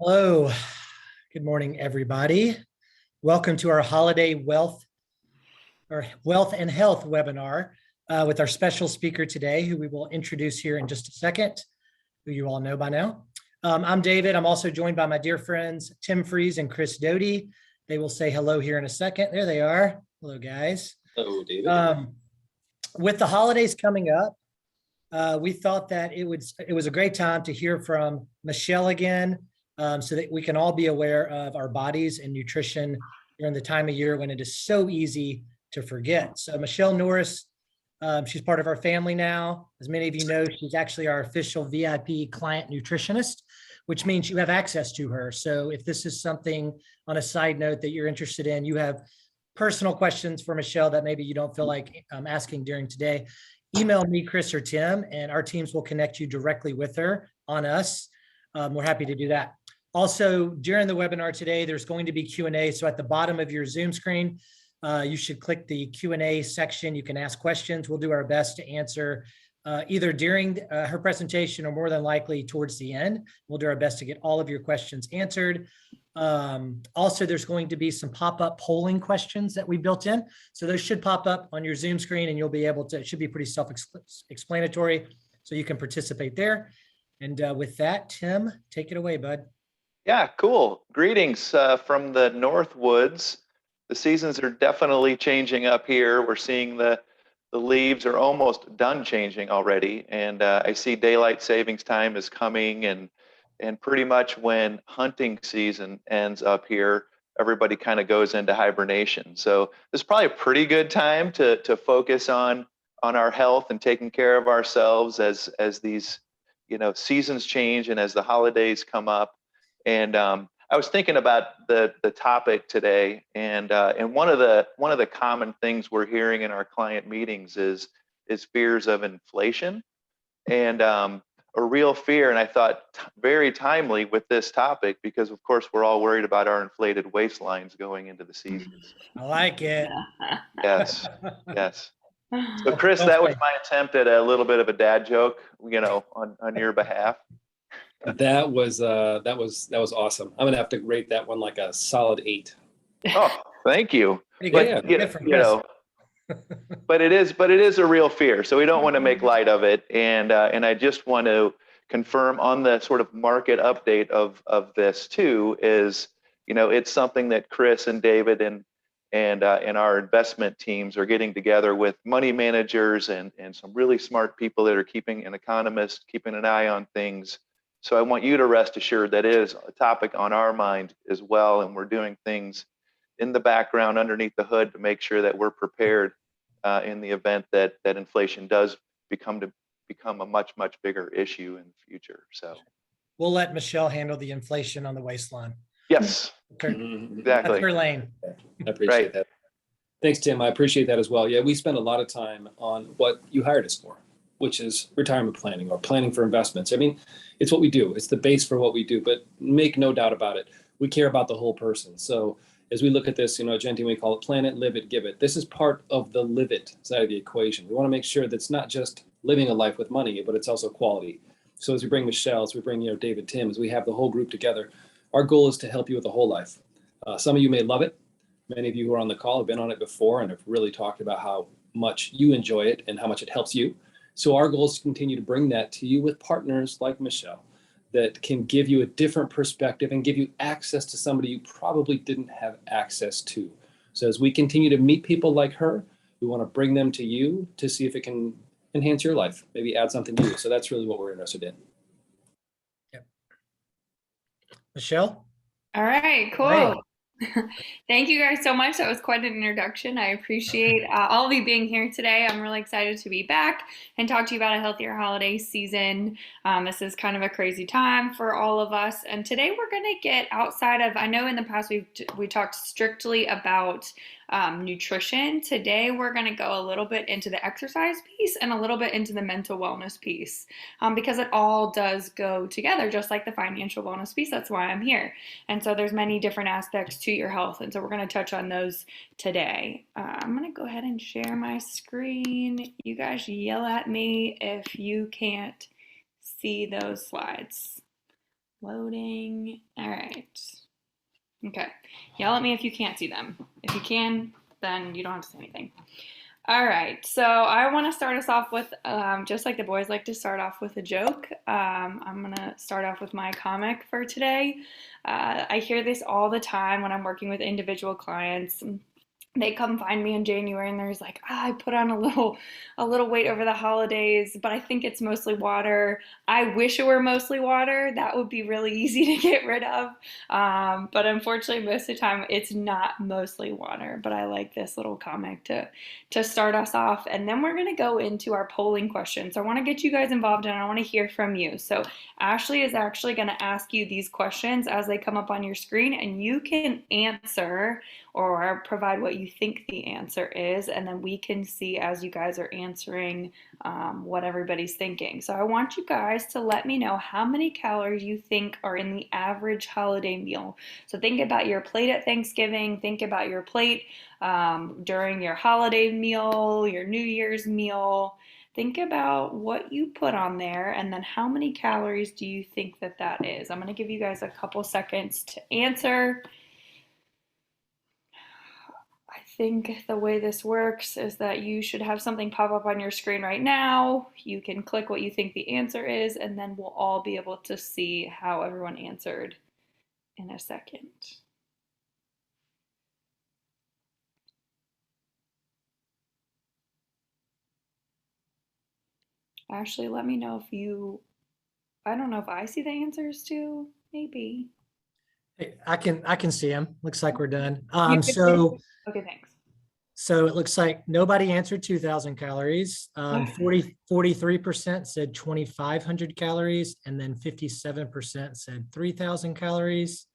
Hello. Good morning, everybody. Welcome to our holiday wealth and health webinar with our special speaker today, who we will introduce here in just a second, who you all know by now. I'm David. I'm also joined by my dear friends, Tim Freeze and Chris Doty. They will say hello here in a second. There they are. Hello, guys. Hello, David. With the holidays coming up, we thought that it was a great time to hear from Michelle again, so that we can all be aware of our bodies and nutrition during the time of year when it is so easy to forget. So Michelle Norris, she's part of our family now. As many of you know, she's actually our official VIP client nutritionist, which means you have access to her. So if this is something on a side note that you're interested in, you have personal questions for Michelle that maybe you don't feel like asking during today, email me, Chris, or Tim, and our teams will connect you directly with her on us. We're happy to do that. Also, during the webinar today, there's going to be Q&A. So at the bottom of your Zoom screen, you should click the Q&A section. You can ask questions. We'll do our best to answer either during her presentation or more than likely towards the end. We'll do our best to get all of your questions answered. Also, there's going to be some pop-up polling questions that we built in. So those should pop up on your Zoom screen and you'll be able to, it should be pretty self-explanatory, so you can participate there. And with that, Tim, take it away, bud. Yeah, cool. Greetings from the North Woods. The seasons are definitely changing up here. We're seeing the leaves are almost done changing already. And I see daylight savings time is coming, and pretty much when hunting season ends up here, everybody kind of goes into hibernation. So this is probably a pretty good time to focus on our health and taking care of ourselves as these seasons change and as the holidays come up. And I was thinking about the topic today, and one of the common things we're hearing in our client meetings is fears of inflation, and a real fear. And I thought very timely with this topic, because of course we're all worried about our inflated waistlines going into the seasons. I like it. Yes, yes. So Chris, that was my attempt at a little bit of a dad joke, on your behalf. That was awesome. I'm gonna have to rate that one like a solid 8. Oh, thank you. But, but it is a real fear, so we don't want to make light of it. And I just want to confirm on the sort of market update of this too is, it's something that Chris and David and our investment teams are getting together with money managers and some really smart people that are keeping an eye on things. So I want you to rest assured that it is a topic on our mind as well, and we're doing things in the background underneath the hood to make sure that we're prepared in the event that inflation does become a much bigger issue in the future. So we'll let Michelle handle the inflation on the waistline. Yes, exactly. That's her lane. I appreciate that. Thanks, Tim. I appreciate that as well. Yeah, we spend a lot of time on what you hired us for, which is retirement planning or planning for investments. I mean, it's what we do. It's the base for what we do, but make no doubt about it. We care about the whole person. So as we look at this, Genty, we call it plan it, live it, give it. This is part of the live it side of the equation. We want to make sure that it's not just living a life with money, but it's also quality. So as we bring Michelle, as we bring, David, Tim, as we have the whole group together, our goal is to help you with the whole life. Some of you may love it. Many of you who are on the call have been on it before and have really talked about how much you enjoy it and how much it helps you. So our goal is to continue to bring that to you with partners like Michelle that can give you a different perspective and give you access to somebody you probably didn't have access to. So as we continue to meet people like her, we want to bring them to you to see if it can enhance your life, maybe add something to you. So that's really what we're interested in. Yep. Michelle? All right, cool. Right. Thank you guys so much. That was quite an introduction. I appreciate all of you being here today. I'm really excited to be back and talk to you about a healthier holiday season. This is kind of a crazy time for all of us. And today we're going to get outside of, I know in the past we talked strictly about nutrition. Today we're going to go a little bit into the exercise piece and a little bit into the mental wellness piece, because it all does go together, just like the financial wellness piece. That's why I'm here. And so there's many different aspects to your health, and so we're going to touch on those today. I'm going to go ahead and share my screen. You guys yell at me if you can't see those slides. Loading. All right. Okay. Yell at me if you can't see them. If you can, then you don't have to say anything. All right. So I want to start us off with, just like the boys like to start off with a joke. I'm going to start off with my comic for today. I hear this all the time when I'm working with individual clients. They come find me in January and there's like, I put on a little weight over the holidays, but I think it's mostly water. I wish it were mostly water. That would be really easy to get rid of. But unfortunately, most of the time it's not mostly water. But I like this little comic to start us off. And then we're going to go into our polling questions. So I want to get you guys involved and I want to hear from you. So Ashley is actually going to ask you these questions as they come up on your screen, and you can answer or provide what you think the answer is, and then we can see as you guys are answering what everybody's thinking. So I want you guys to let me know how many calories you think are in the average holiday meal. So think about your plate at Thanksgiving, think about your plate during your holiday meal, your New Year's meal. Think about what you put on there, and then how many calories do you think that is? I'm going to give you guys a couple seconds to answer. I think the way this works is that you should have something pop up on your screen right now. You can click what you think the answer is, and then we'll all be able to see how everyone answered in a second. Ashley, let me know if you, I don't know if I see the answers too, maybe. Hey, I can see them. Looks like we're done. You can see? Okay, thanks. So it looks like nobody answered 2,000 calories. 43% said 2,500 calories, and then 57% said 3,000 calories.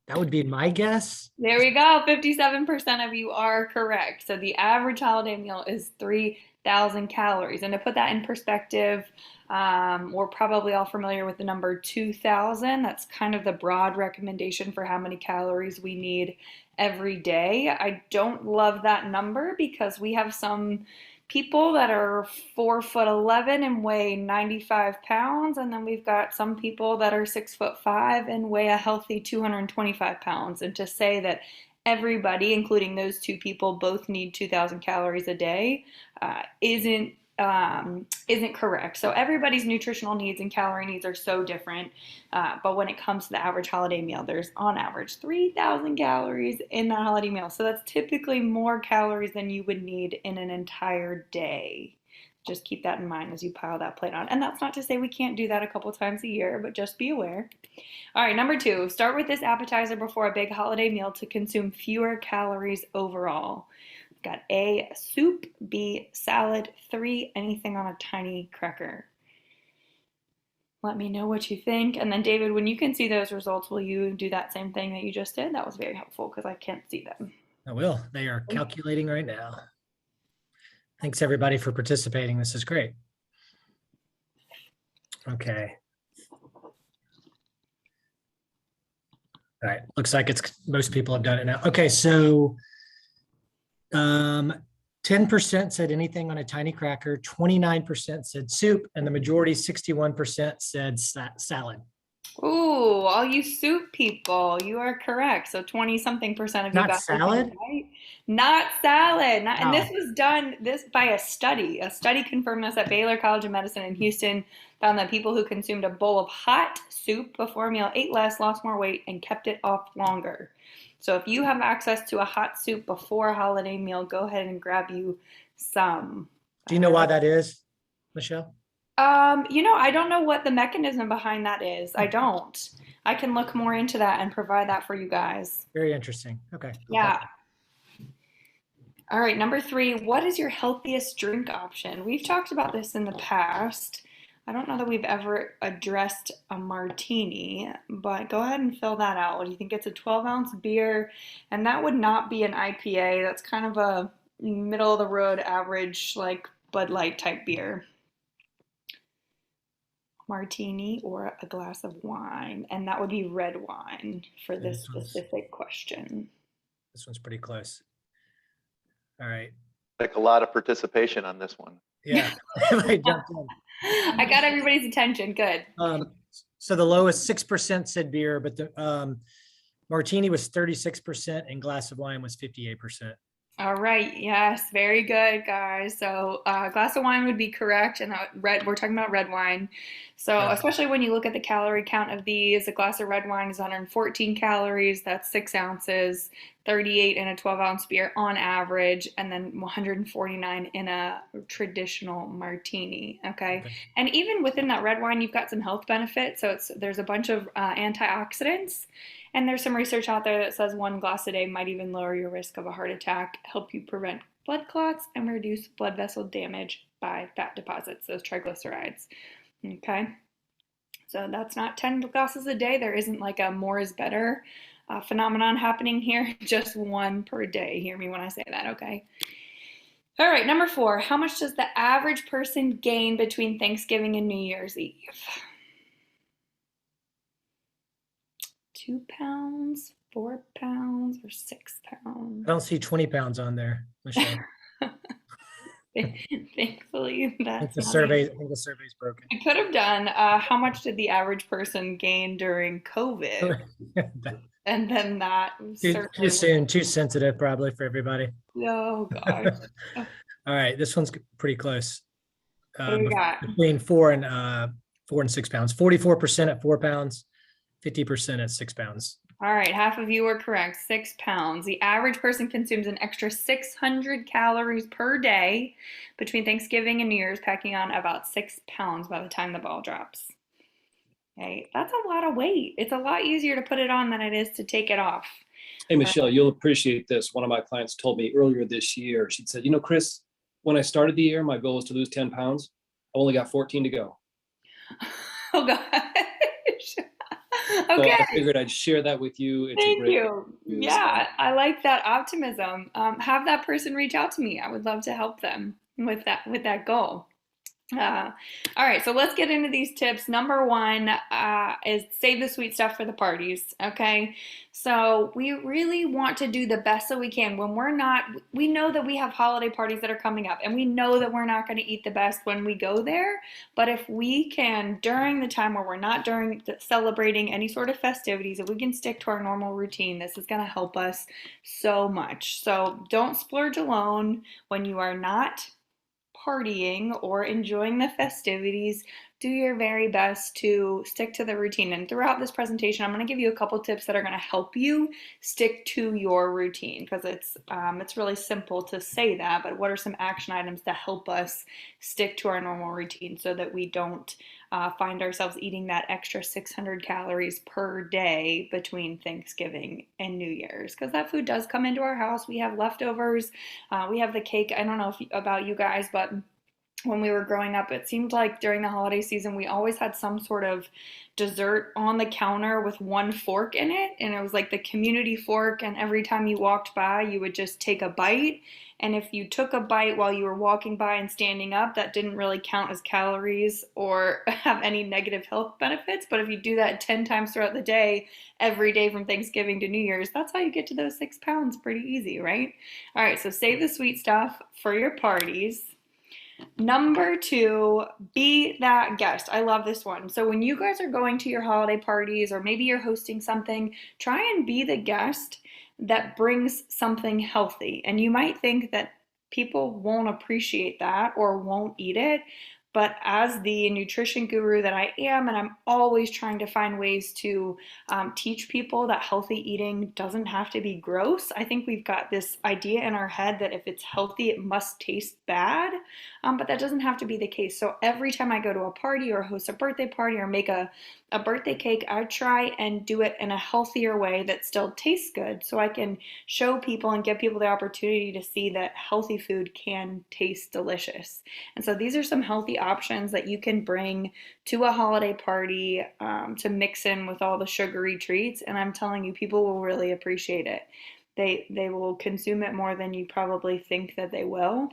That would be my guess. There we go. 57% of you are correct. So the average holiday meal is 3,000 calories. And to put that in perspective, we're probably all familiar with the number 2,000. That's kind of the broad recommendation for how many calories we need every day. I don't love that number because we have some people that are 4'11" and weigh 95 pounds, and then we've got some people that are 6'5" and weigh a healthy 225 pounds. And to say that everybody, including those two people, both need 2,000 calories a day isn't correct. So everybody's nutritional needs and calorie needs are so different. But when it comes to the average holiday meal, there's on average 3,000 calories in that holiday meal. So that's typically more calories than you would need in an entire day. Just keep that in mind as you pile that plate on. And that's not to say we can't do that a couple times a year, but just be aware. All right, number 2, start with this appetizer before a big holiday meal to consume fewer calories overall. Got A, soup, B, salad, 3, anything on a tiny cracker. Let me know what you think. And then David, when you can see those results, will you do that same thing that you just did? That was very helpful because I can't see them. I will. They are calculating right now. Thanks everybody for participating. This is great. Okay. All right. Looks like it's most people have done it now. Okay. So 10% said anything on a tiny cracker, 29% said soup, and the majority, 61%, said salad. Ooh, all you soup people, you are correct. So 20-something% of you Not got salad? it right. Not salad. Wow. And this was done by a study. A study confirmed this at Baylor College of Medicine in Houston, found that people who consumed a bowl of hot soup before a meal ate less, lost more weight, and kept it off longer. So if you have access to a hot soup before a holiday meal, go ahead and grab you some. Do you know why that is, Michelle? I don't know what the mechanism behind that is. I don't. I can look more into that and provide that for you guys. Very interesting. Okay. Yeah. All right, number 3, what is your healthiest drink option? We've talked about this in the past. I don't know that we've ever addressed a martini, but go ahead and fill that out. Do you think it's a 12-ounce beer? And that would not be an IPA. That's kind of a middle-of-the-road average, like Bud Light type beer. Martini or a glass of wine, and that would be red wine for this specific question. This one's pretty close. All right. Like a lot of participation on this one. Yeah. I jumped in. I got everybody's attention. Good. So the lowest 6% said beer, but the martini was 36% and glass of wine was 58%. All right. Yes. Very good, guys. So a glass of wine would be correct. And we're talking about red wine. So Yeah. especially when you look at the calorie count of these, a glass of red wine is 114 calories. That's 6 ounces, 38 in a 12-ounce beer on average, and then 149 in a traditional martini. Okay. And even within that red wine, you've got some health benefits. So there's a bunch of antioxidants. And there's some research out there that says 1 glass a day might even lower your risk of a heart attack, help you prevent blood clots, and reduce blood vessel damage by fat deposits, those triglycerides. Okay, so that's not 10 glasses a day. There isn't like a more is better phenomenon happening here, just 1 per day. Hear me when I say that, okay? All right, number 4, how much does the average person gain between Thanksgiving and New Year's Eve? 2 pounds, 4 pounds, or 6 pounds? I don't see 20 pounds on there, Michelle. Thankfully, I think the survey's broken. I could have done how much did the average person gain during COVID? And then that Too soon, too sensitive probably for everybody. Oh gosh. All right, this one's pretty close. What do we got? Between 4 and 6 pounds. 44% at 4 pounds, 50% at 6 pounds. All right, half of you were correct. 6 pounds. The average person consumes an extra 600 calories per day between Thanksgiving and New Year's, packing on about 6 pounds by the time the ball drops. Okay, that's a lot of weight. It's a lot easier to put it on than it is to take it off. Hey, Michelle, you'll appreciate this. One of my clients told me earlier this year, she said, you know, Chris, when I started the year, my goal was to lose 10 pounds. I only got 14 to go. Oh, gosh. So Okay. I figured I'd share that with you. It's Thank a great you. Yeah, I like that optimism. Have that person reach out to me. I would love to help them with that goal. All right, so let's get into these tips. Number 1 is save the sweet stuff for the parties, okay? So we really want to do the best that we can when we know that we have holiday parties that are coming up, and we know that we're not going to eat the best when we go there, but if we can, during the time where we're not celebrating any sort of festivities, if we can stick to our normal routine, this is going to help us so much. So don't splurge alone when you are not partying or enjoying the festivities. Do your very best to stick to the routine. And throughout this presentation, I'm going to give you a couple tips that are going to help you stick to your routine, because it's really simple to say that, but what are some action items to help us stick to our normal routine so that we don't find ourselves eating that extra 600 calories per day between Thanksgiving and New Year's, because that food does come into our house. We have leftovers. We have the cake. I don't know about you guys, but when we were growing up, it seemed like during the holiday season, we always had some sort of dessert on the counter with 1 fork in it. And it was like the community fork. And every time you walked by, you would just take a bite. And if you took a bite while you were walking by and standing up, that didn't really count as calories or have any negative health benefits. But if you do that 10 times throughout the day, every day from Thanksgiving to New Year's, that's how you get to those 6 pounds pretty easy, right? All right, so save the sweet stuff for your parties. Number 2, be that guest. I love this one. So when you guys are going to your holiday parties, or maybe you're hosting something, try and be the guest that brings something healthy. And you might think that people won't appreciate that or won't eat it. But as the nutrition guru that I am, and I'm always trying to find ways to teach people that healthy eating doesn't have to be gross. I think we've got this idea in our head that if it's healthy, it must taste bad, but that doesn't have to be the case. So every time I go to a party or host a birthday party or make a birthday cake, I try and do it in a healthier way that still tastes good, so I can show people and give people the opportunity to see that healthy food can taste delicious. And so these are some healthy options that you can bring to a holiday party to mix in with all the sugary treats. And I'm telling you, people will really appreciate it. They will consume it more than you probably think that they will.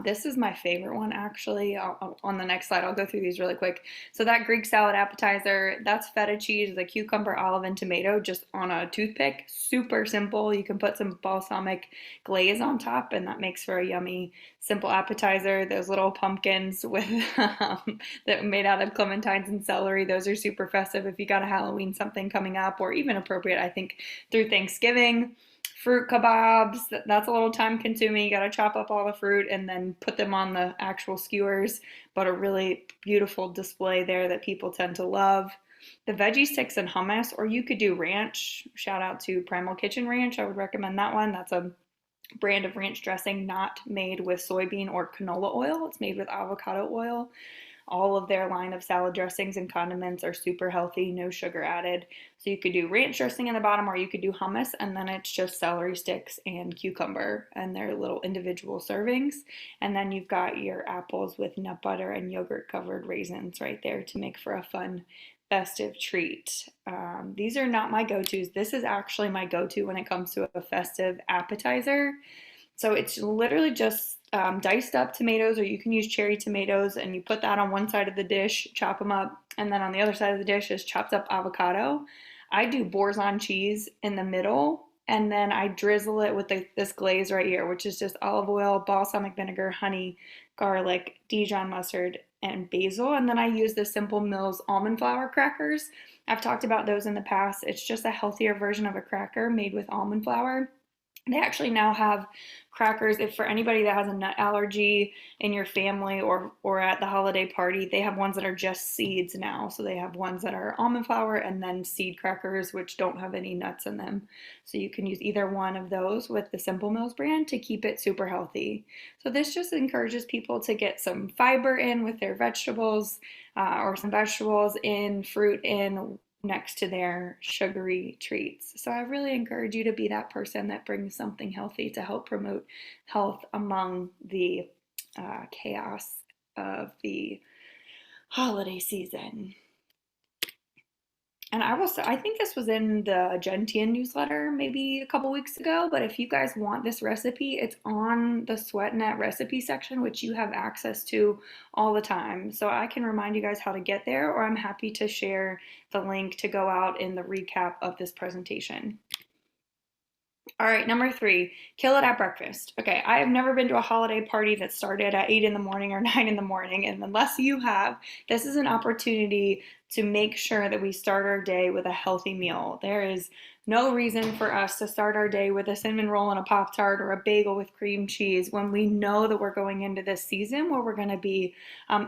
This is my favorite one, actually. On the next slide, I'll go through these really quick. So that Greek salad appetizer, that's feta cheese, the cucumber, olive, and tomato just on a toothpick. Super simple. You can put some balsamic glaze on top, and that makes for a yummy, simple appetizer. Those little pumpkins with that are made out of clementines and celery, those are super festive if you got a Halloween something coming up, or even appropriate, I think, through Thanksgiving. Fruit kebabs, that's a little time consuming. You got to chop up all the fruit and then put them on the actual skewers, but a really beautiful display there that people tend to love. The veggie sticks and hummus, or you could do ranch. Shout out to Primal Kitchen Ranch. I would recommend that one. That's a brand of ranch dressing not made with soybean or canola oil. It's made with avocado oil. All of their line of salad dressings and condiments are super healthy, no sugar added. So you could do ranch dressing in the bottom, or you could do hummus, and then it's just celery sticks and cucumber and their little individual servings. And then you've got your apples with nut butter and yogurt covered raisins right there to make for a fun festive treat. These are not my go-tos. This is actually my go-to when it comes to a festive appetizer. So it's literally just diced up tomatoes, or you can use cherry tomatoes, and you put that on one side of the dish, chop them up, and then on the other side of the dish is chopped up avocado. I do Boursin cheese in the middle, and then I drizzle it with this glaze right here, which is just olive oil, balsamic vinegar, honey, garlic, Dijon mustard, and basil. And then I use the Simple Mills almond flour crackers. I've talked about those in the past. It's just a healthier version of a cracker made with almond flour. They actually now have crackers. If for anybody that has a nut allergy in your family or at the holiday party, they have ones that are just seeds now. So they have ones that are almond flour and then seed crackers, which don't have any nuts in them. So you can use either one of those with the Simple Mills brand to keep it super healthy. So this just encourages people to get some fiber in with their vegetables, or some vegetables in, fruit in, next to their sugary treats. So I really encourage you to be that person that brings something healthy to help promote health among the chaos of the holiday season. And I think this was in the Gentian newsletter maybe a couple weeks ago, but if you guys want this recipe, it's on the SweatNet recipe section, which you have access to all the time. So I can remind you guys how to get there, or I'm happy to share the link to go out in the recap of this presentation. All right, number 3, kill it at breakfast. Okay, I have never been to a holiday party that started at 8 in the morning or 9 in the morning, and unless you have, this is an opportunity to make sure that we start our day with a healthy meal. There is no reason for us to start our day with a cinnamon roll and a Pop-Tart or a bagel with cream cheese when we know that we're going into this season where we're going to be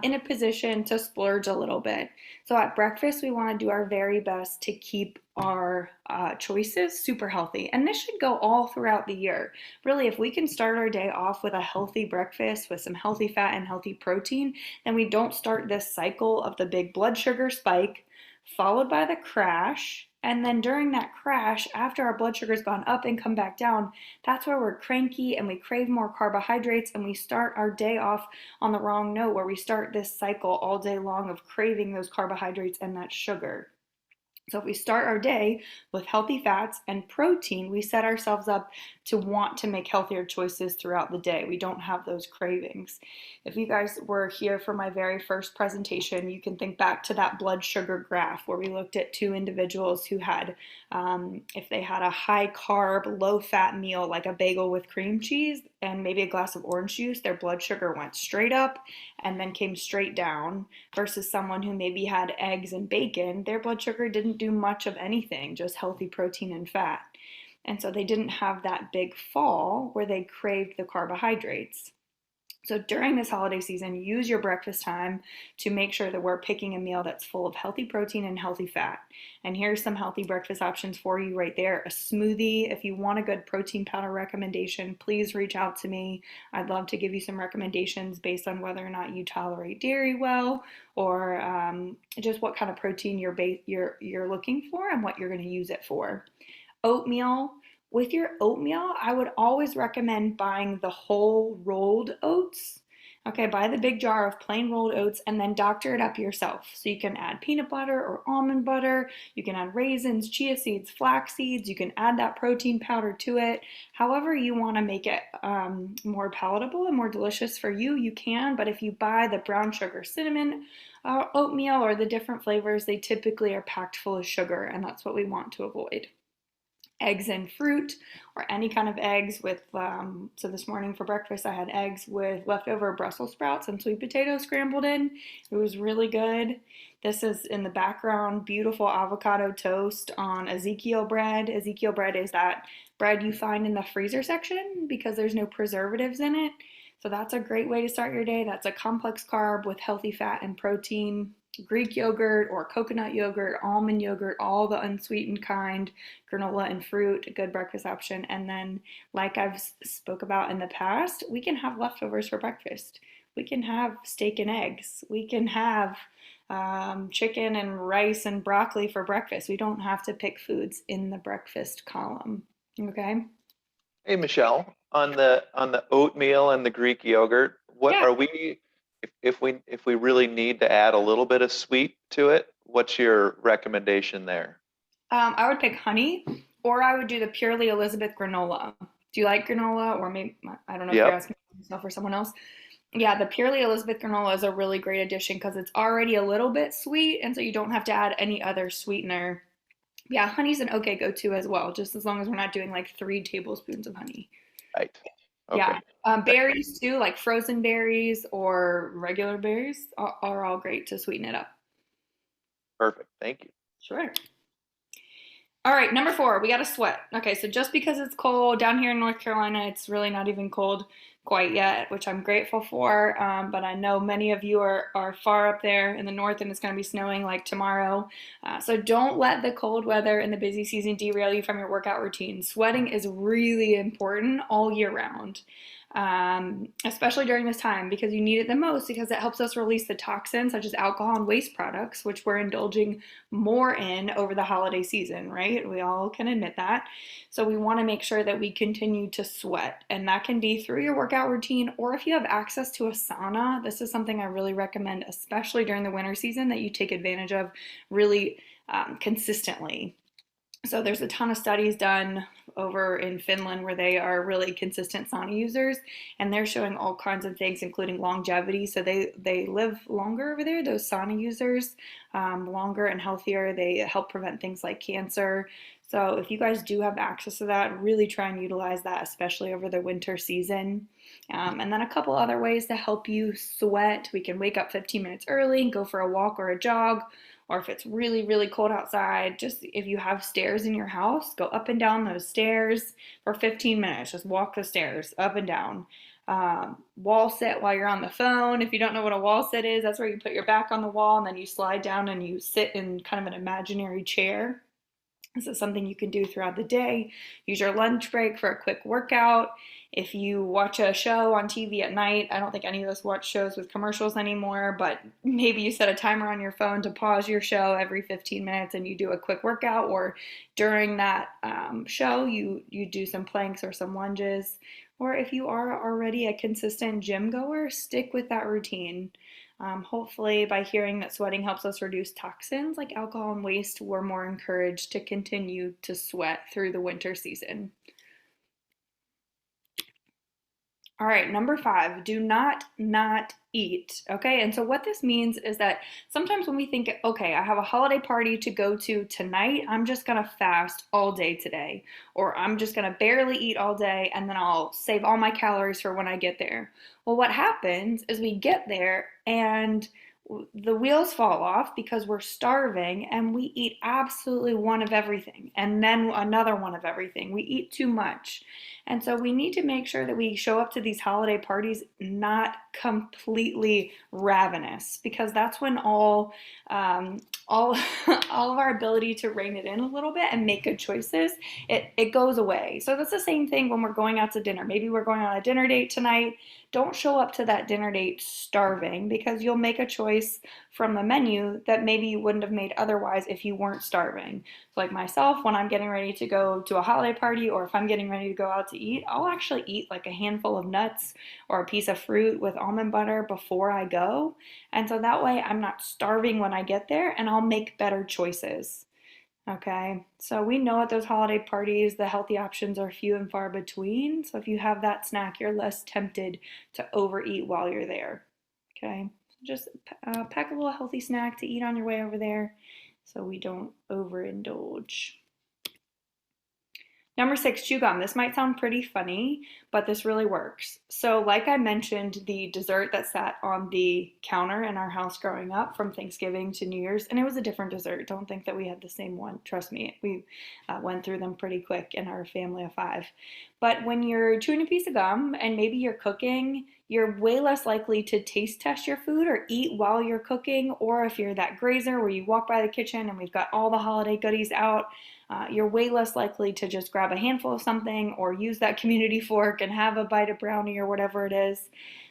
in a position to splurge a little bit. So at breakfast, we want to do our very best to keep our choices super healthy. And this should go all throughout the year. Really, if we can start our day off with a healthy breakfast with some healthy fat and healthy protein, then we don't start this cycle of the big blood sugar spike followed by the crash. And then during that crash, after our blood sugar's gone up and come back down, that's where we're cranky and we crave more carbohydrates, and we start our day off on the wrong note, where we start this cycle all day long of craving those carbohydrates and that sugar. So if we start our day with healthy fats and protein, we set ourselves up to want to make healthier choices throughout the day. We don't have those cravings. If you guys were here for my very first presentation, you can think back to that blood sugar graph where we looked at 2 individuals who had, if they had a high carb, low fat meal like a bagel with cream cheese and maybe a glass of orange juice, their blood sugar went straight up and then came straight down, versus someone who maybe had eggs and bacon, their blood sugar didn't do much of anything, just healthy protein and fat. And so they didn't have that big fall where they craved the carbohydrates. So during this holiday season, use your breakfast time to make sure that we're picking a meal that's full of healthy protein and healthy fat. And here's some healthy breakfast options for you right there. A smoothie. If you want a good protein powder recommendation, please reach out to me. I'd love to give you some recommendations based on whether or not you tolerate dairy well, or just what kind of protein you're looking for and what you're going to use it for. Oatmeal. With your oatmeal, I would always recommend buying the whole rolled oats. Okay, buy the big jar of plain rolled oats and then doctor it up yourself. So you can add peanut butter or almond butter. You can add raisins, chia seeds, flax seeds. You can add that protein powder to it. However you want to make it more palatable and more delicious for you, you can. But if you buy the brown sugar cinnamon oatmeal or the different flavors, they typically are packed full of sugar, and that's what we want to avoid. Eggs and fruit, or any kind of eggs with, so this morning for breakfast I had eggs with leftover Brussels sprouts and sweet potatoes scrambled in. It was really good. This is in the background, beautiful avocado toast on Ezekiel bread. Ezekiel bread is that bread you find in the freezer section because there's no preservatives in it. So that's a great way to start your day. That's a complex carb with healthy fat and protein. Greek yogurt or coconut yogurt, almond yogurt, all the unsweetened kind, granola and fruit, a good breakfast option. And then, like I've spoke about in the past, we can have leftovers for breakfast. We can have steak and eggs. We can have chicken and rice and broccoli for breakfast. We don't have to pick foods in the breakfast column. Okay. Hey, Michelle, on the oatmeal and the Greek yogurt, what Yeah. are we, if we really need to add a little bit of sweet to it, what's your recommendation there? I would pick honey, or I would do the Purely Elizabeth granola. Do you like granola? Or maybe, I don't know if you're Yep. asking yourself or someone else. Yeah, the Purely Elizabeth granola is a really great addition because it's already a little bit sweet, and so you don't have to add any other sweetener. Yeah, honey's an okay go-to as well, just as long as we're not doing like 3 tablespoons of honey. Right. Okay. Yeah, berries too, like frozen berries or regular berries are all great to sweeten it up. Perfect. Thank you. Sure. All right, number 4, we got to sweat. Okay, so just because it's cold down here in North Carolina, it's really not even cold quite yet, which I'm grateful for. But I know many of you are far up there in the north, and it's going to be snowing like tomorrow. So don't let the cold weather and the busy season derail you from your workout routine. Sweating is really important all year round. Especially during this time because you need it the most because it helps us release the toxins such as alcohol and waste products, which we're indulging more in over the holiday season, right? We all can admit that. So we want to make sure that we continue to sweat, and that can be through your workout routine, or if you have access to a sauna. This is something I really recommend, especially during the winter season, that you take advantage of really consistently. So there's a ton of studies done over in Finland where they are really consistent sauna users, and they're showing all kinds of things, including longevity. So they live longer over there, those sauna users, longer and healthier. They help prevent things like cancer. So if you guys do have access to that, really try and utilize that, especially over the winter season. And then a couple other ways to help you sweat. We can wake up 15 minutes early and go for a walk or a jog. Or if it's really, really cold outside, just if you have stairs in your house, go up and down those stairs for 15 minutes. Just walk the stairs up and down. Wall sit while you're on the phone. If you don't know what a wall sit is, that's where you put your back on the wall and then you slide down and you sit in kind of an imaginary chair. This is something you can do throughout the day. Use your lunch break for a quick workout. If you watch a show on TV at night, I don't think any of us watch shows with commercials anymore, but maybe you set a timer on your phone to pause your show every 15 minutes and you do a quick workout, or during that show, you do some planks or some lunges. Or if you are already a consistent gym goer, stick with that routine. Hopefully, by hearing that sweating helps us reduce toxins like alcohol and waste, we're more encouraged to continue to sweat through the winter season. All right, number 5, do not eat, okay? And so what this means is that sometimes when we think, okay, I have a holiday party to go to tonight, I'm just gonna fast all day today, or I'm just gonna barely eat all day and then I'll save all my calories for when I get there. Well, what happens is we get there and the wheels fall off because we're starving and we eat absolutely one of everything and then another one of everything. We eat too much. And so we need to make sure that we show up to these holiday parties not completely ravenous, because that's when all of our ability to rein it in a little bit and make good choices, it goes away. So that's the same thing when we're going out to dinner. Maybe we're going on a dinner date tonight. Don't show up to that dinner date starving, because you'll make a choice choice from the menu that maybe you wouldn't have made otherwise if you weren't starving. So like myself, when I'm getting ready to go to a holiday party, or if I'm getting ready to go out to eat, I'll actually eat like a handful of nuts or a piece of fruit with almond butter before I go. And so that way I'm not starving when I get there, and I'll make better choices. Okay, so we know at those holiday parties, the healthy options are few and far between. So if you have that snack, you're less tempted to overeat while you're there. Okay, just pack a little healthy snack to eat on your way over there so we don't overindulge. Number 6, chew gum. This might sound pretty funny, but this really works. So like I mentioned, the dessert that sat on the counter in our house growing up from Thanksgiving to New Year's, and it was a different dessert. Don't think that we had the same one. Trust me, we went through them pretty quick in our family of 5. But when you're chewing a piece of gum and maybe you're cooking, you're way less likely to taste test your food or eat while you're cooking. Or if you're that grazer where you walk by the kitchen and we've got all the holiday goodies out, you're way less likely to just grab a handful of something or use that community fork and have a bite of brownie or whatever it is.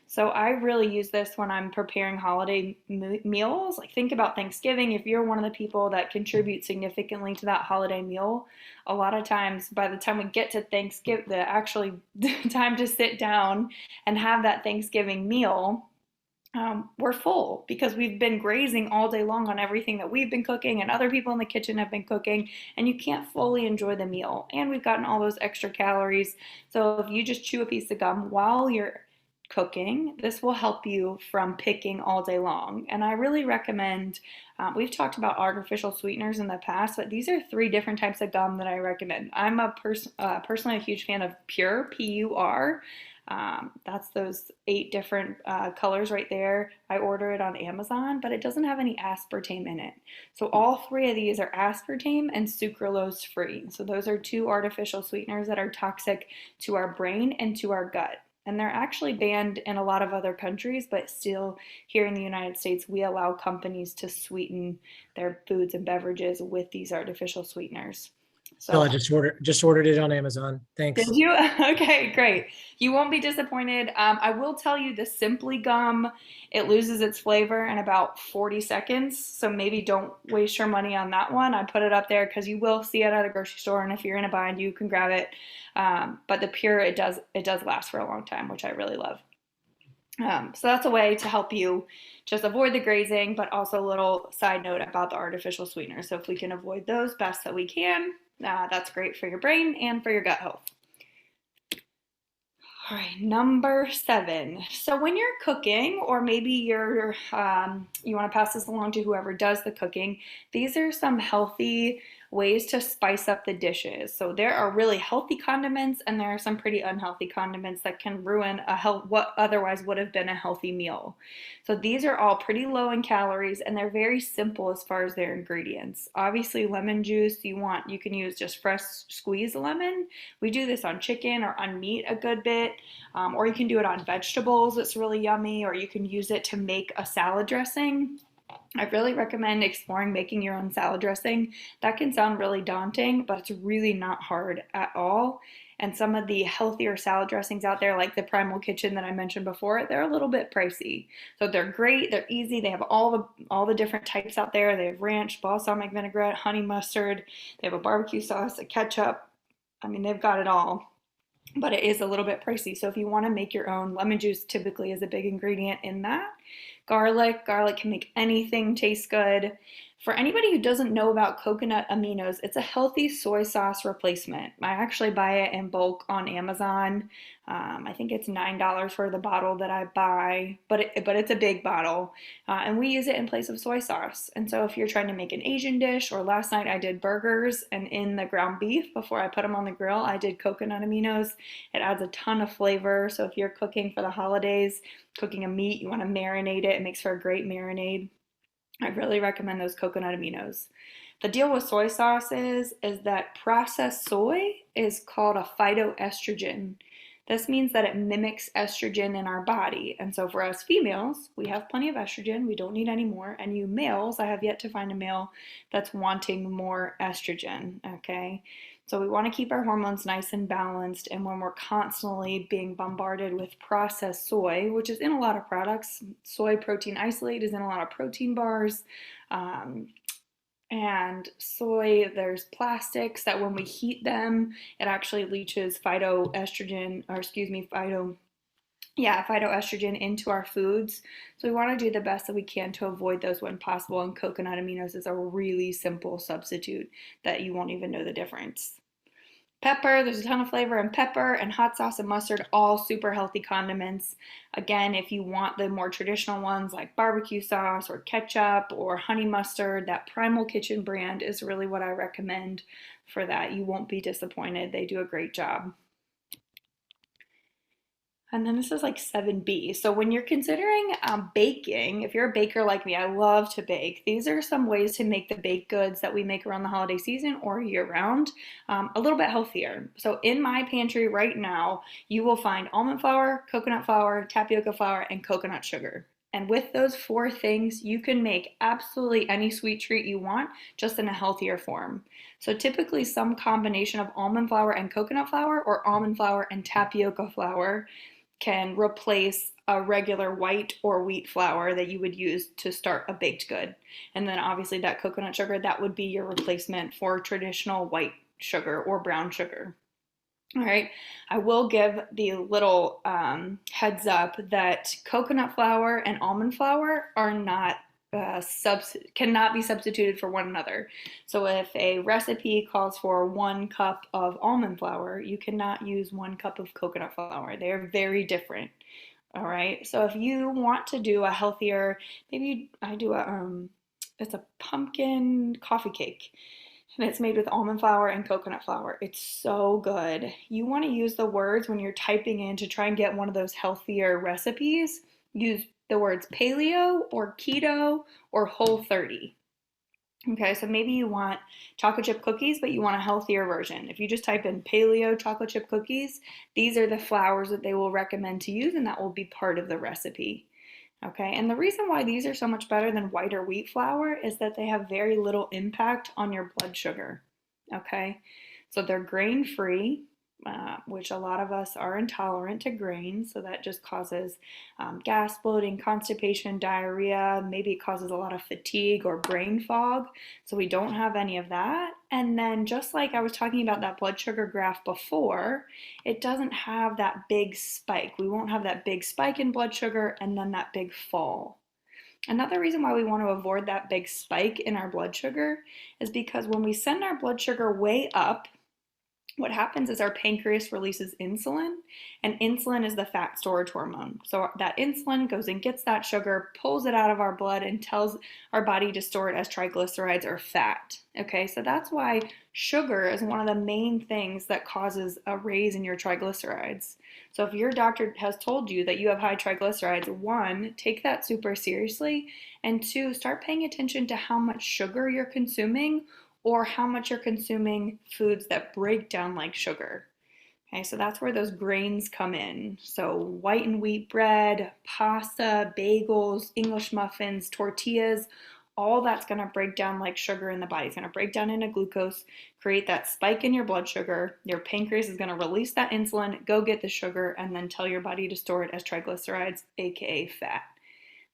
So I really use this when I'm preparing holiday meals. Like think about Thanksgiving. If you're one of the people that contribute significantly to that holiday meal, a lot of times by the time we get to Thanksgiving, the actually time to sit down and have that Thanksgiving meal, we're full because we've been grazing all day long on everything that we've been cooking and other people in the kitchen have been cooking, and you can't fully enjoy the meal. And we've gotten all those extra calories. So if you just chew a piece of gum while you're cooking, this will help you from picking all day long. And I really recommend, we've talked about artificial sweeteners in the past, but these are 3 different types of gum that I recommend. I'm personally a huge fan of Pure, P-U-R. That's those 8 different colors right there. I order it on Amazon, but it doesn't have any aspartame in it. So all 3 of these are aspartame and sucralose free. So those are 2 artificial sweeteners that are toxic to our brain and to our gut. And they're actually banned in a lot of other countries, but still here in the United States, we allow companies to sweeten their foods and beverages with these artificial sweeteners. So I just ordered it on Amazon. Thanks. Did you? Okay, great. You won't be disappointed. I will tell you the Simply gum, it loses its flavor in about 40 seconds. So maybe don't waste your money on that one. I put it up there because you will see it at a grocery store, and if you're in a bind, you can grab it. But the Pure, it does last for a long time, which I really love. So that's a way to help you just avoid the grazing, but also a little side note about the artificial sweeteners. So if we can avoid those best that we can, that's great for your brain and for your gut health. All right, number 7. So when you're cooking, or maybe you want to pass this along to whoever does the cooking, these are some healthy ways to spice up the dishes. So there are really healthy condiments, and there are some pretty unhealthy condiments that can ruin what otherwise would have been a healthy meal. So these are all pretty low in calories, and they're very simple as far as their ingredients. Obviously, lemon juice, you can use just fresh squeezed lemon. We do this on chicken or on meat a good bit, or you can do it on vegetables. It's really yummy, or you can use it to make a salad dressing. I really recommend exploring making your own salad dressing. That can sound really daunting, but it's really not hard at all. And some of the healthier salad dressings out there, like the Primal Kitchen that I mentioned before, they're a little bit pricey. So they're great, they're easy, they have all the different types out there. They have ranch, balsamic vinaigrette, honey mustard, they have a barbecue sauce, a ketchup. I mean, they've got it all. But it is a little bit pricey. So if you want to make your own, lemon juice typically is a big ingredient in that. Garlic can make anything taste good. For anybody who doesn't know about coconut aminos, it's a healthy soy sauce replacement. I actually buy it in bulk on Amazon. I think it's $9 for the bottle that I buy, but it's a big bottle. And we use it in place of soy sauce. And so if you're trying to make an Asian dish, or last night I did burgers, and in the ground beef, before I put them on the grill, I did coconut aminos. It adds a ton of flavor. So if you're cooking for the holidays, cooking a meat, you want to marinate it. It makes for a great marinade. I really recommend those coconut aminos. The deal with soy sauce is that processed soy is called a phytoestrogen. This means that it mimics estrogen in our body. And so for us females, we have plenty of estrogen. We don't need any more. And you males, I have yet to find a male that's wanting more estrogen, okay? So we want to keep our hormones nice and balanced. And when we're constantly being bombarded with processed soy, which is in a lot of products, soy protein isolate is in a lot of protein bars, and soy, there's plastics that when we heat them, it actually leaches phytoestrogen into our foods. So we want to do the best that we can to avoid those when possible. And coconut aminos is a really simple substitute that you won't even know the difference. Pepper, there's a ton of flavor in pepper, and hot sauce and mustard, all super healthy condiments. Again, if you want the more traditional ones like barbecue sauce or ketchup or honey mustard, that Primal Kitchen brand is really what I recommend for that. You won't be disappointed. They do a great job. And then this is like 7B. So when you're considering baking, if you're a baker like me, I love to bake. These are some ways to make the baked goods that we make around the holiday season or year round a little bit healthier. So in my pantry right now, you will find almond flour, coconut flour, tapioca flour, and coconut sugar. And with those 4 things, you can make absolutely any sweet treat you want, just in a healthier form. So typically some combination of almond flour and coconut flour, or almond flour and tapioca flour, can replace a regular white or wheat flour that you would use to start a baked good. And then obviously that coconut sugar, that would be your replacement for traditional white sugar or brown sugar. All right, I will give the little heads up that coconut flour and almond flour are not cannot be substituted for one another. So if a recipe calls for 1 cup of almond flour, you cannot use 1 cup of coconut flour. They are very different. All right, so if you want to do a healthier, maybe I do it's a pumpkin coffee cake. And it's made with almond flour and coconut flour. It's so good. You want to use the words when you're typing in to try and get one of those healthier recipes. Use the words paleo or keto or whole 30. Okay, so maybe you want chocolate chip cookies, but you want a healthier version. If you just type in paleo chocolate chip cookies, these are the flours that they will recommend to use, and that will be part of the recipe. Okay, and the reason why these are so much better than white or wheat flour is that they have very little impact on your blood sugar. Okay, so they're grain-free, which a lot of us are intolerant to grain, so that just causes gas, bloating, constipation, diarrhea. Maybe it causes a lot of fatigue or brain fog, so we don't have any of that. And then just like I was talking about that blood sugar graph before, it doesn't have that big spike. We won't have that big spike in blood sugar and then that big fall. Another reason why we want to avoid that big spike in our blood sugar is because when we send our blood sugar way up, what happens is our pancreas releases insulin, and insulin is the fat storage hormone. So that insulin goes and gets that sugar, pulls it out of our blood, and tells our body to store it as triglycerides or fat. Okay, so that's why sugar is one of the main things that causes a raise in your triglycerides. So if your doctor has told you that you have high triglycerides, 1, take that super seriously, and 2, start paying attention to how much sugar you're consuming or how much you're consuming foods that break down like sugar. Okay, so that's where those grains come in. So white and wheat bread, pasta, bagels, English muffins, tortillas, all that's going to break down like sugar in the body. It's going to break down into glucose, create that spike in your blood sugar. Your pancreas is going to release that insulin, go get the sugar, and then tell your body to store it as triglycerides, aka fat.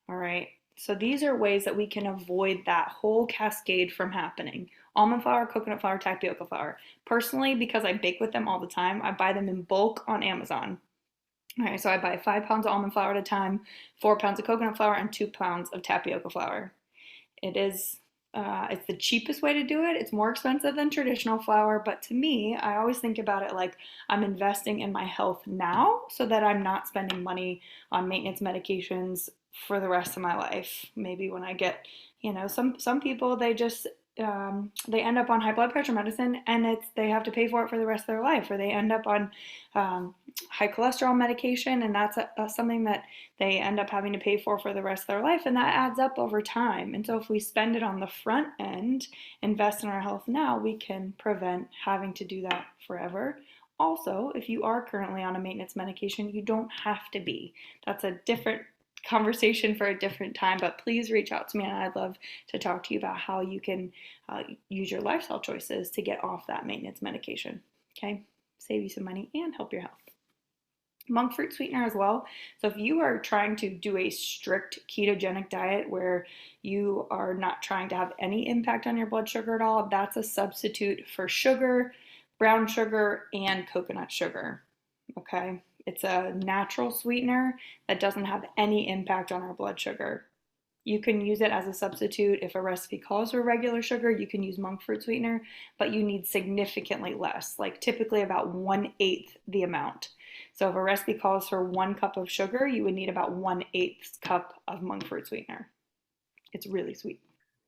All right, so these are ways that we can avoid that whole cascade from happening. Almond flour, coconut flour, tapioca flour. Personally, because I bake with them all the time, I buy them in bulk on Amazon. All right, so I buy 5 pounds of almond flour at a time, 4 pounds of coconut flour, and 2 pounds of tapioca flour. It's the cheapest way to do it. It's more expensive than traditional flour, but to me, I always think about it like I'm investing in my health now so that I'm not spending money on maintenance medications for the rest of my life. Maybe when I get, some people, they just they end up on high blood pressure medicine, and they have to pay for it for the rest of their life, or they end up on high cholesterol medication, and that's something that they end up having to pay for the rest of their life, and that adds up over time. And so if we spend it on the front end, invest in our health now, we can prevent having to do that forever, Also, if you are currently on a maintenance medication, you don't have to be. That's a different conversation for a different time, but please reach out to me and I'd love to talk to you about how you can use your lifestyle choices to get off that maintenance medication. Okay, save you some money and help your health. Monk fruit sweetener as well. So if you are trying to do a strict ketogenic diet where you are not trying to have any impact on your blood sugar at all, that's a substitute for sugar, brown sugar, and coconut sugar. Okay, it's a natural sweetener that doesn't have any impact on our blood sugar. You can use it as a substitute. If a recipe calls for regular sugar, you can use monk fruit sweetener, but you need significantly less, like typically about 1/8 the amount. So if a recipe calls for 1 cup of sugar, you would need about 1/8 cup of monk fruit sweetener. It's really sweet.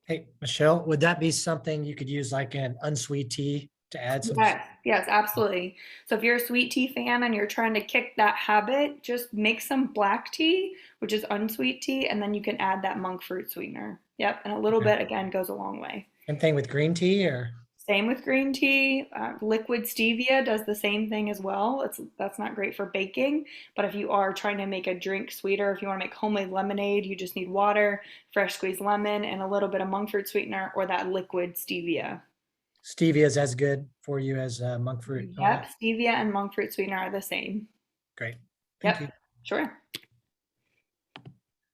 Hey, Michelle, would that be something you could use like an unsweet tea to add some? Yes, absolutely. So if you're a sweet tea fan and you're trying to kick that habit, just make some black tea, which is unsweet tea, and then you can add that monk fruit sweetener. Yep, and a little bit, again, goes a long way. Same thing with green tea, or? Same with green tea. Liquid stevia does the same thing as well. That's not great for baking, but if you are trying to make a drink sweeter, if you want to make homemade lemonade, you just need water, fresh squeezed lemon, and a little bit of monk fruit sweetener or that liquid stevia. Stevia is as good for you as monk fruit. Yep, stevia and monk fruit sweetener are the same. Great. Thank you. Sure.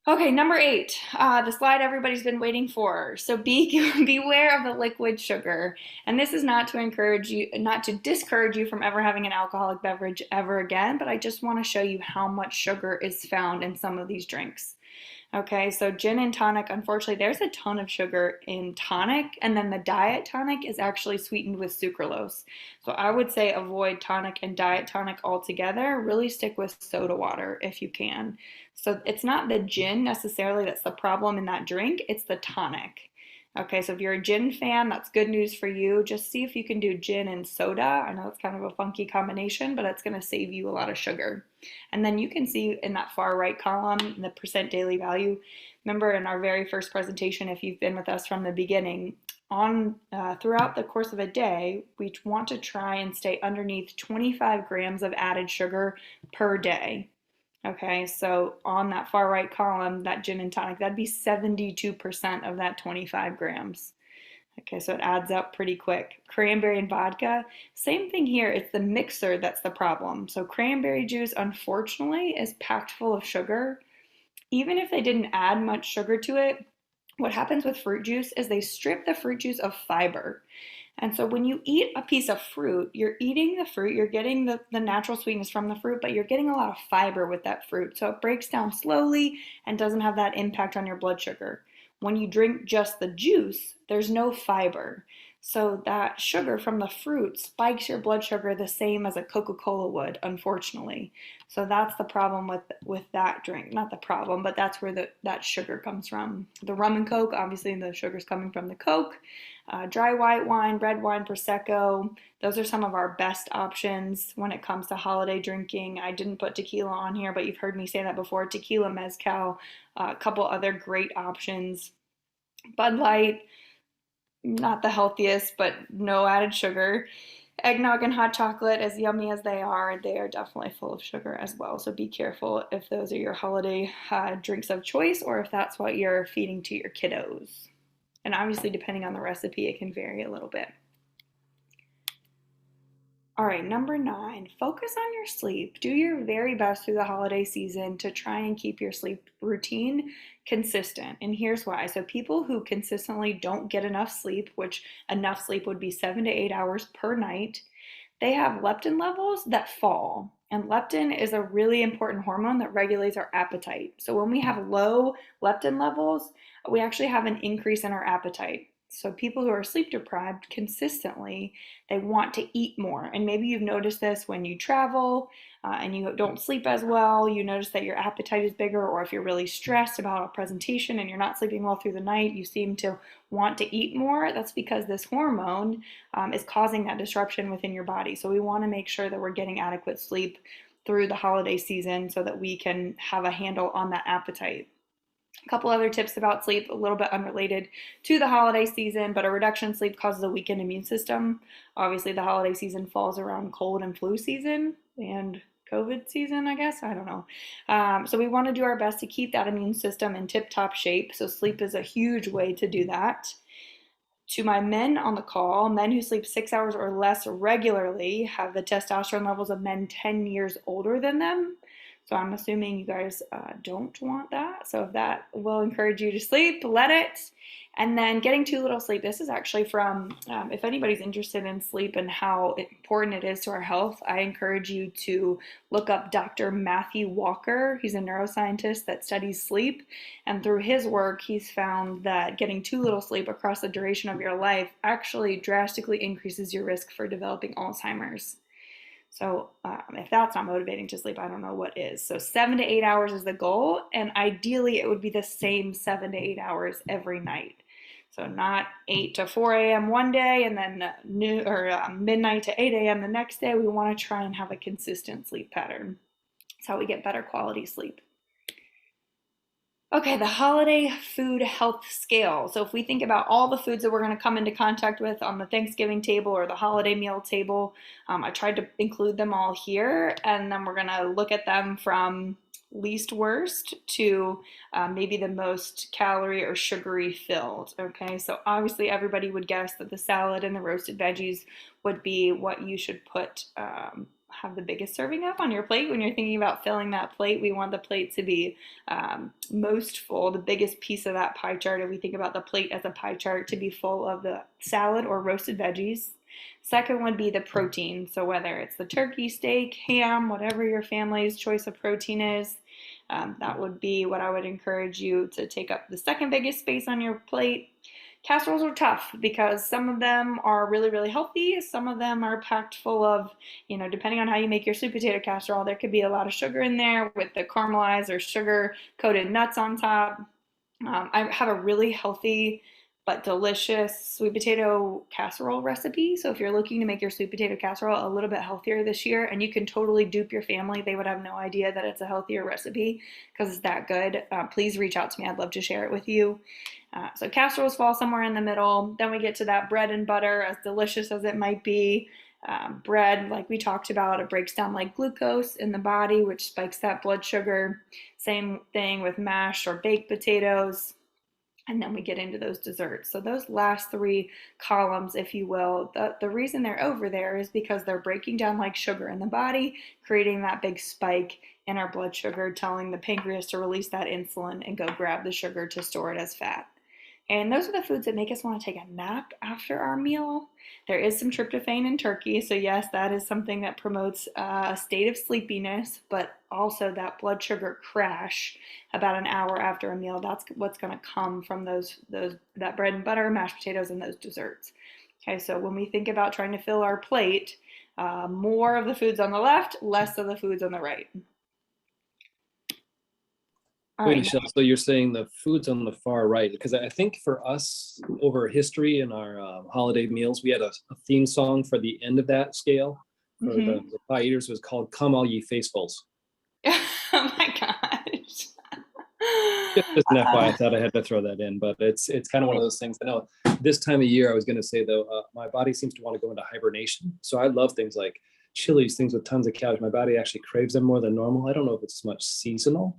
Okay, number 8, the slide everybody's been waiting for. So beware of the liquid sugar. And this is not to encourage you, not to discourage you from ever having an alcoholic beverage ever again, but I just want to show you how much sugar is found in some of these drinks. Okay, so gin and tonic, unfortunately, there's a ton of sugar in tonic, and then the diet tonic is actually sweetened with sucralose. So I would say avoid tonic and diet tonic altogether. Really stick with soda water if you can. So it's not the gin necessarily that's the problem in that drink, it's the tonic. Okay, so if you're a gin fan, that's good news for you. Just see if you can do gin and soda. I know it's kind of a funky combination, but it's going to save you a lot of sugar. And then you can see in that far right column, the percent daily value. Remember in our very first presentation, if you've been with us from the beginning, throughout the course of a day, we want to try and stay underneath 25 grams of added sugar per day. Okay, so on that far right column, that gin and tonic, that'd be 72% of that 25 grams. Okay, so it adds up pretty quick. Cranberry and vodka, same thing here. It's the mixer that's the problem. So cranberry juice, unfortunately, is packed full of sugar. Even if they didn't add much sugar to it, what happens with fruit juice is they strip the fruit juice of fiber. And so when you eat a piece of fruit, you're eating the fruit, you're getting the natural sweetness from the fruit, but you're getting a lot of fiber with that fruit. So it breaks down slowly and doesn't have that impact on your blood sugar. When you drink just the juice, there's no fiber. So that sugar from the fruit spikes your blood sugar the same as a Coca-Cola would, unfortunately. So that's the problem with that drink. Not the problem, but that's where that sugar comes from. The rum and Coke, obviously the sugar's coming from the Coke. Dry white wine, red wine, Prosecco, those are some of our best options when it comes to holiday drinking. I didn't put tequila on here, but you've heard me say that before. Tequila, mezcal, a couple other great options. Bud Light, not the healthiest, but no added sugar. Eggnog and hot chocolate, as yummy as they are definitely full of sugar as well. So be careful if those are your holiday drinks of choice or if that's what you're feeding to your kiddos. And obviously, depending on the recipe, it can vary a little bit. All right, number 9, focus on your sleep. Do your very best through the holiday season to try and keep your sleep routine consistent. And here's why. So people who consistently don't get enough sleep, which enough sleep would be 7 to 8 hours per night, they have leptin levels that fall. And leptin is a really important hormone that regulates our appetite. So when we have low leptin levels, we actually have an increase in our appetite. So people who are sleep deprived consistently, they want to eat more. And maybe you've noticed this when you travel and you don't sleep as well. You notice that your appetite is bigger, or if you're really stressed about a presentation and you're not sleeping well through the night, you seem to want to eat more. That's because this hormone is causing that disruption within your body. So we want to make sure that we're getting adequate sleep through the holiday season so that we can have a handle on that appetite. A couple other tips about sleep, a little bit unrelated to the holiday season, but a reduction in sleep causes a weakened immune system. Obviously, the holiday season falls around cold and flu season and COVID season, I guess. I don't know. So we want to do our best to keep that immune system in tip-top shape. So sleep is a huge way to do that. To my men on the call, men who sleep 6 hours or less regularly have the testosterone levels of men 10 years older than them. So I'm assuming you guys don't want that. So if that will encourage you to sleep, let it. And then getting too little sleep. This is actually from, if anybody's interested in sleep and how important it is to our health, I encourage you to look up Dr. Matthew Walker. He's a neuroscientist that studies sleep. And through his work, he's found that getting too little sleep across the duration of your life actually drastically increases your risk for developing Alzheimer's. So if that's not motivating to sleep, I don't know what is. So 7 to 8 hours is the goal, and ideally it would be the same 7 to 8 hours every night. So not 8 to 4 a.m. one day and then midnight to 8 a.m. the next day. We want to try and have a consistent sleep pattern. That's how we get better quality sleep. Okay, the holiday food health scale. So if we think about all the foods that we're going to come into contact with on the Thanksgiving table or the holiday meal table, I tried to include them all here, and then we're going to look at them from least worst to maybe the most calorie or sugary filled. Okay, so obviously everybody would guess that the salad and the roasted veggies would be what you should put have the biggest serving of on your plate. When you're thinking about filling that plate, we want the plate to be most full, the biggest piece of that pie chart. If we think about the plate as a pie chart, to be full of the salad or roasted veggies. Second would be the protein. So whether it's the turkey, steak, ham, whatever your family's choice of protein is, that would be what I would encourage you to take up the second biggest space on your plate. Casseroles are tough because some of them are really, really healthy. Some of them are packed full of, depending on how you make your sweet potato casserole, there could be a lot of sugar in there with the caramelized or sugar coated nuts on top. I have a really healthy but delicious sweet potato casserole recipe. So if you're looking to make your sweet potato casserole a little bit healthier this year, and you can totally dupe your family, they would have no idea that it's a healthier recipe because it's that good. Please reach out to me. I'd love to share it with you. So casseroles fall somewhere in the middle. Then we get to that bread and butter, as delicious as it might be. Bread, like we talked about, it breaks down like glucose in the body, which spikes that blood sugar. Same thing with mashed or baked potatoes. And then we get into those desserts. So those last three columns, if you will, the reason they're over there is because they're breaking down like sugar in the body, creating that big spike in our blood sugar, telling the pancreas to release that insulin and go grab the sugar to store it as fat. And those are the foods that make us want to take a nap after our meal. There is some tryptophan in turkey, so yes, that is something that promotes a state of sleepiness, but also that blood sugar crash about an hour after a meal. That's what's going to come from that bread and butter, mashed potatoes, and those desserts. Okay, so when we think about trying to fill our plate, more of the foods on the left, less of the foods on the right. All right, Michelle, so you're saying the foods on the far right, because I think for us over history in our holiday meals, we had a theme song for the end of that scale for the pie eaters. It was called "Come All Ye Faithfuls." Oh my gosh. Just an FYI, I thought I had to throw that in, but it's kind of one of those things. I know this time of year, I was going to say though, my body seems to want to go into hibernation. So I love things like chilies, things with tons of calories. My body actually craves them more than normal. I don't know if it's much seasonal.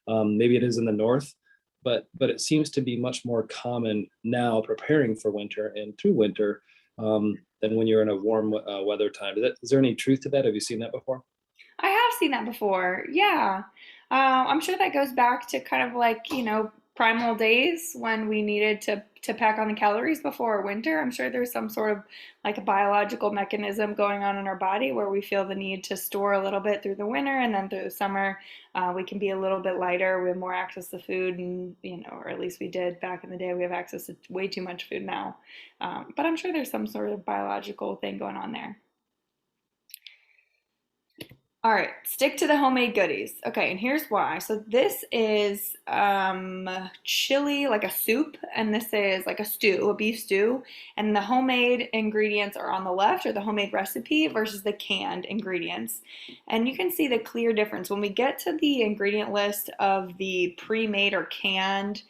Maybe it is in the north, but it seems to be much more common now preparing for winter and through winter than when you're in a warm weather time. Is there any truth to that? Have you seen that before? I have seen that before. Yeah. I'm sure that goes back to kind of like, primal days when we needed to pack on the calories before winter. I'm sure there's some sort of like a biological mechanism going on in our body where we feel the need to store a little bit through the winter, and then through the summer, we can be a little bit lighter. We have more access to food, and, or at least we did back in the day. We have access to way too much food now. But I'm sure there's some sort of biological thing going on there. All right, stick to the homemade goodies. Okay, and here's why. So this is chili, like a soup, and this is like a stew, a beef stew. And the homemade ingredients are on the left, or the homemade recipe, versus the canned ingredients. And you can see the clear difference. When we get to the ingredient list of the pre-made or canned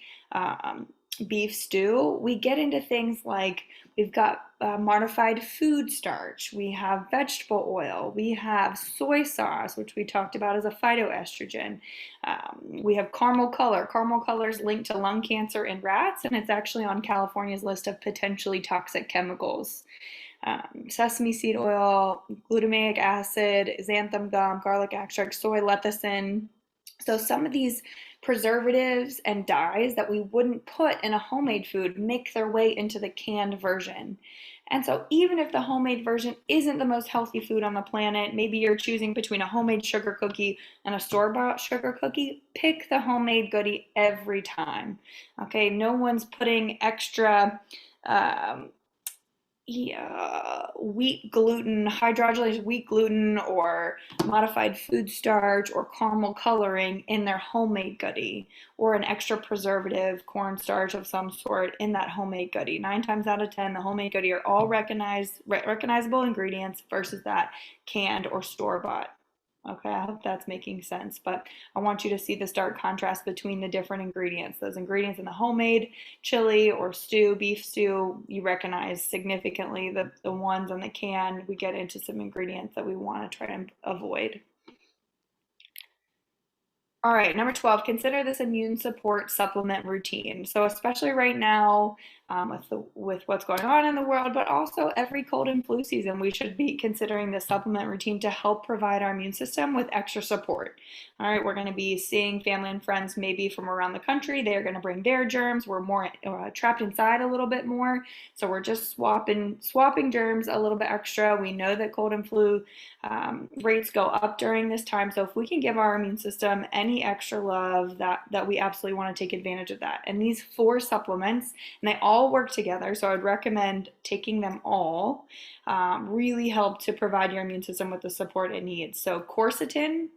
beef stew, we get into things like we've got modified food starch, we have vegetable oil, we have soy sauce, which we talked about as a phytoestrogen. We have caramel color. Caramel color is linked to lung cancer in rats, and it's actually on California's list of potentially toxic chemicals. Sesame seed oil, glutamic acid, xanthan gum, garlic extract, soy lecithin. So some of these preservatives and dyes that we wouldn't put in a homemade food make their way into the canned version. And so even if the homemade version isn't the most healthy food on the planet, maybe you're choosing between a homemade sugar cookie and a store-bought sugar cookie, pick the homemade goodie every time. Okay, no one's putting extra wheat gluten, hydrogenated wheat gluten, or modified food starch, or caramel coloring in their homemade goodie, or an extra preservative, cornstarch of some sort in that homemade goodie. 9 times out of 10, the homemade goodie are all recognizable ingredients versus that canned or store-bought. Okay, I hope that's making sense, but I want you to see the stark contrast between the different ingredients. Those ingredients in the homemade chili or stew, beef stew, you recognize significantly the ones on the can. We get into some ingredients that we want to try and avoid. All right, number 12, consider this immune support supplement routine. So especially right now, with what's going on in the world, but also every cold and flu season, we should be considering this supplement routine to help provide our immune system with extra support. All right, we're going to be seeing family and friends maybe from around the country. They're going to bring their germs. We're more trapped inside a little bit more, so we're just swapping germs a little bit extra. We know that cold and flu rates go up during this time, so if we can give our immune system any extra love, that we absolutely want to take advantage of that. And these 4 supplements, and they all work together, so I would recommend taking them all, really help to provide your immune system with the support it needs. So quercetin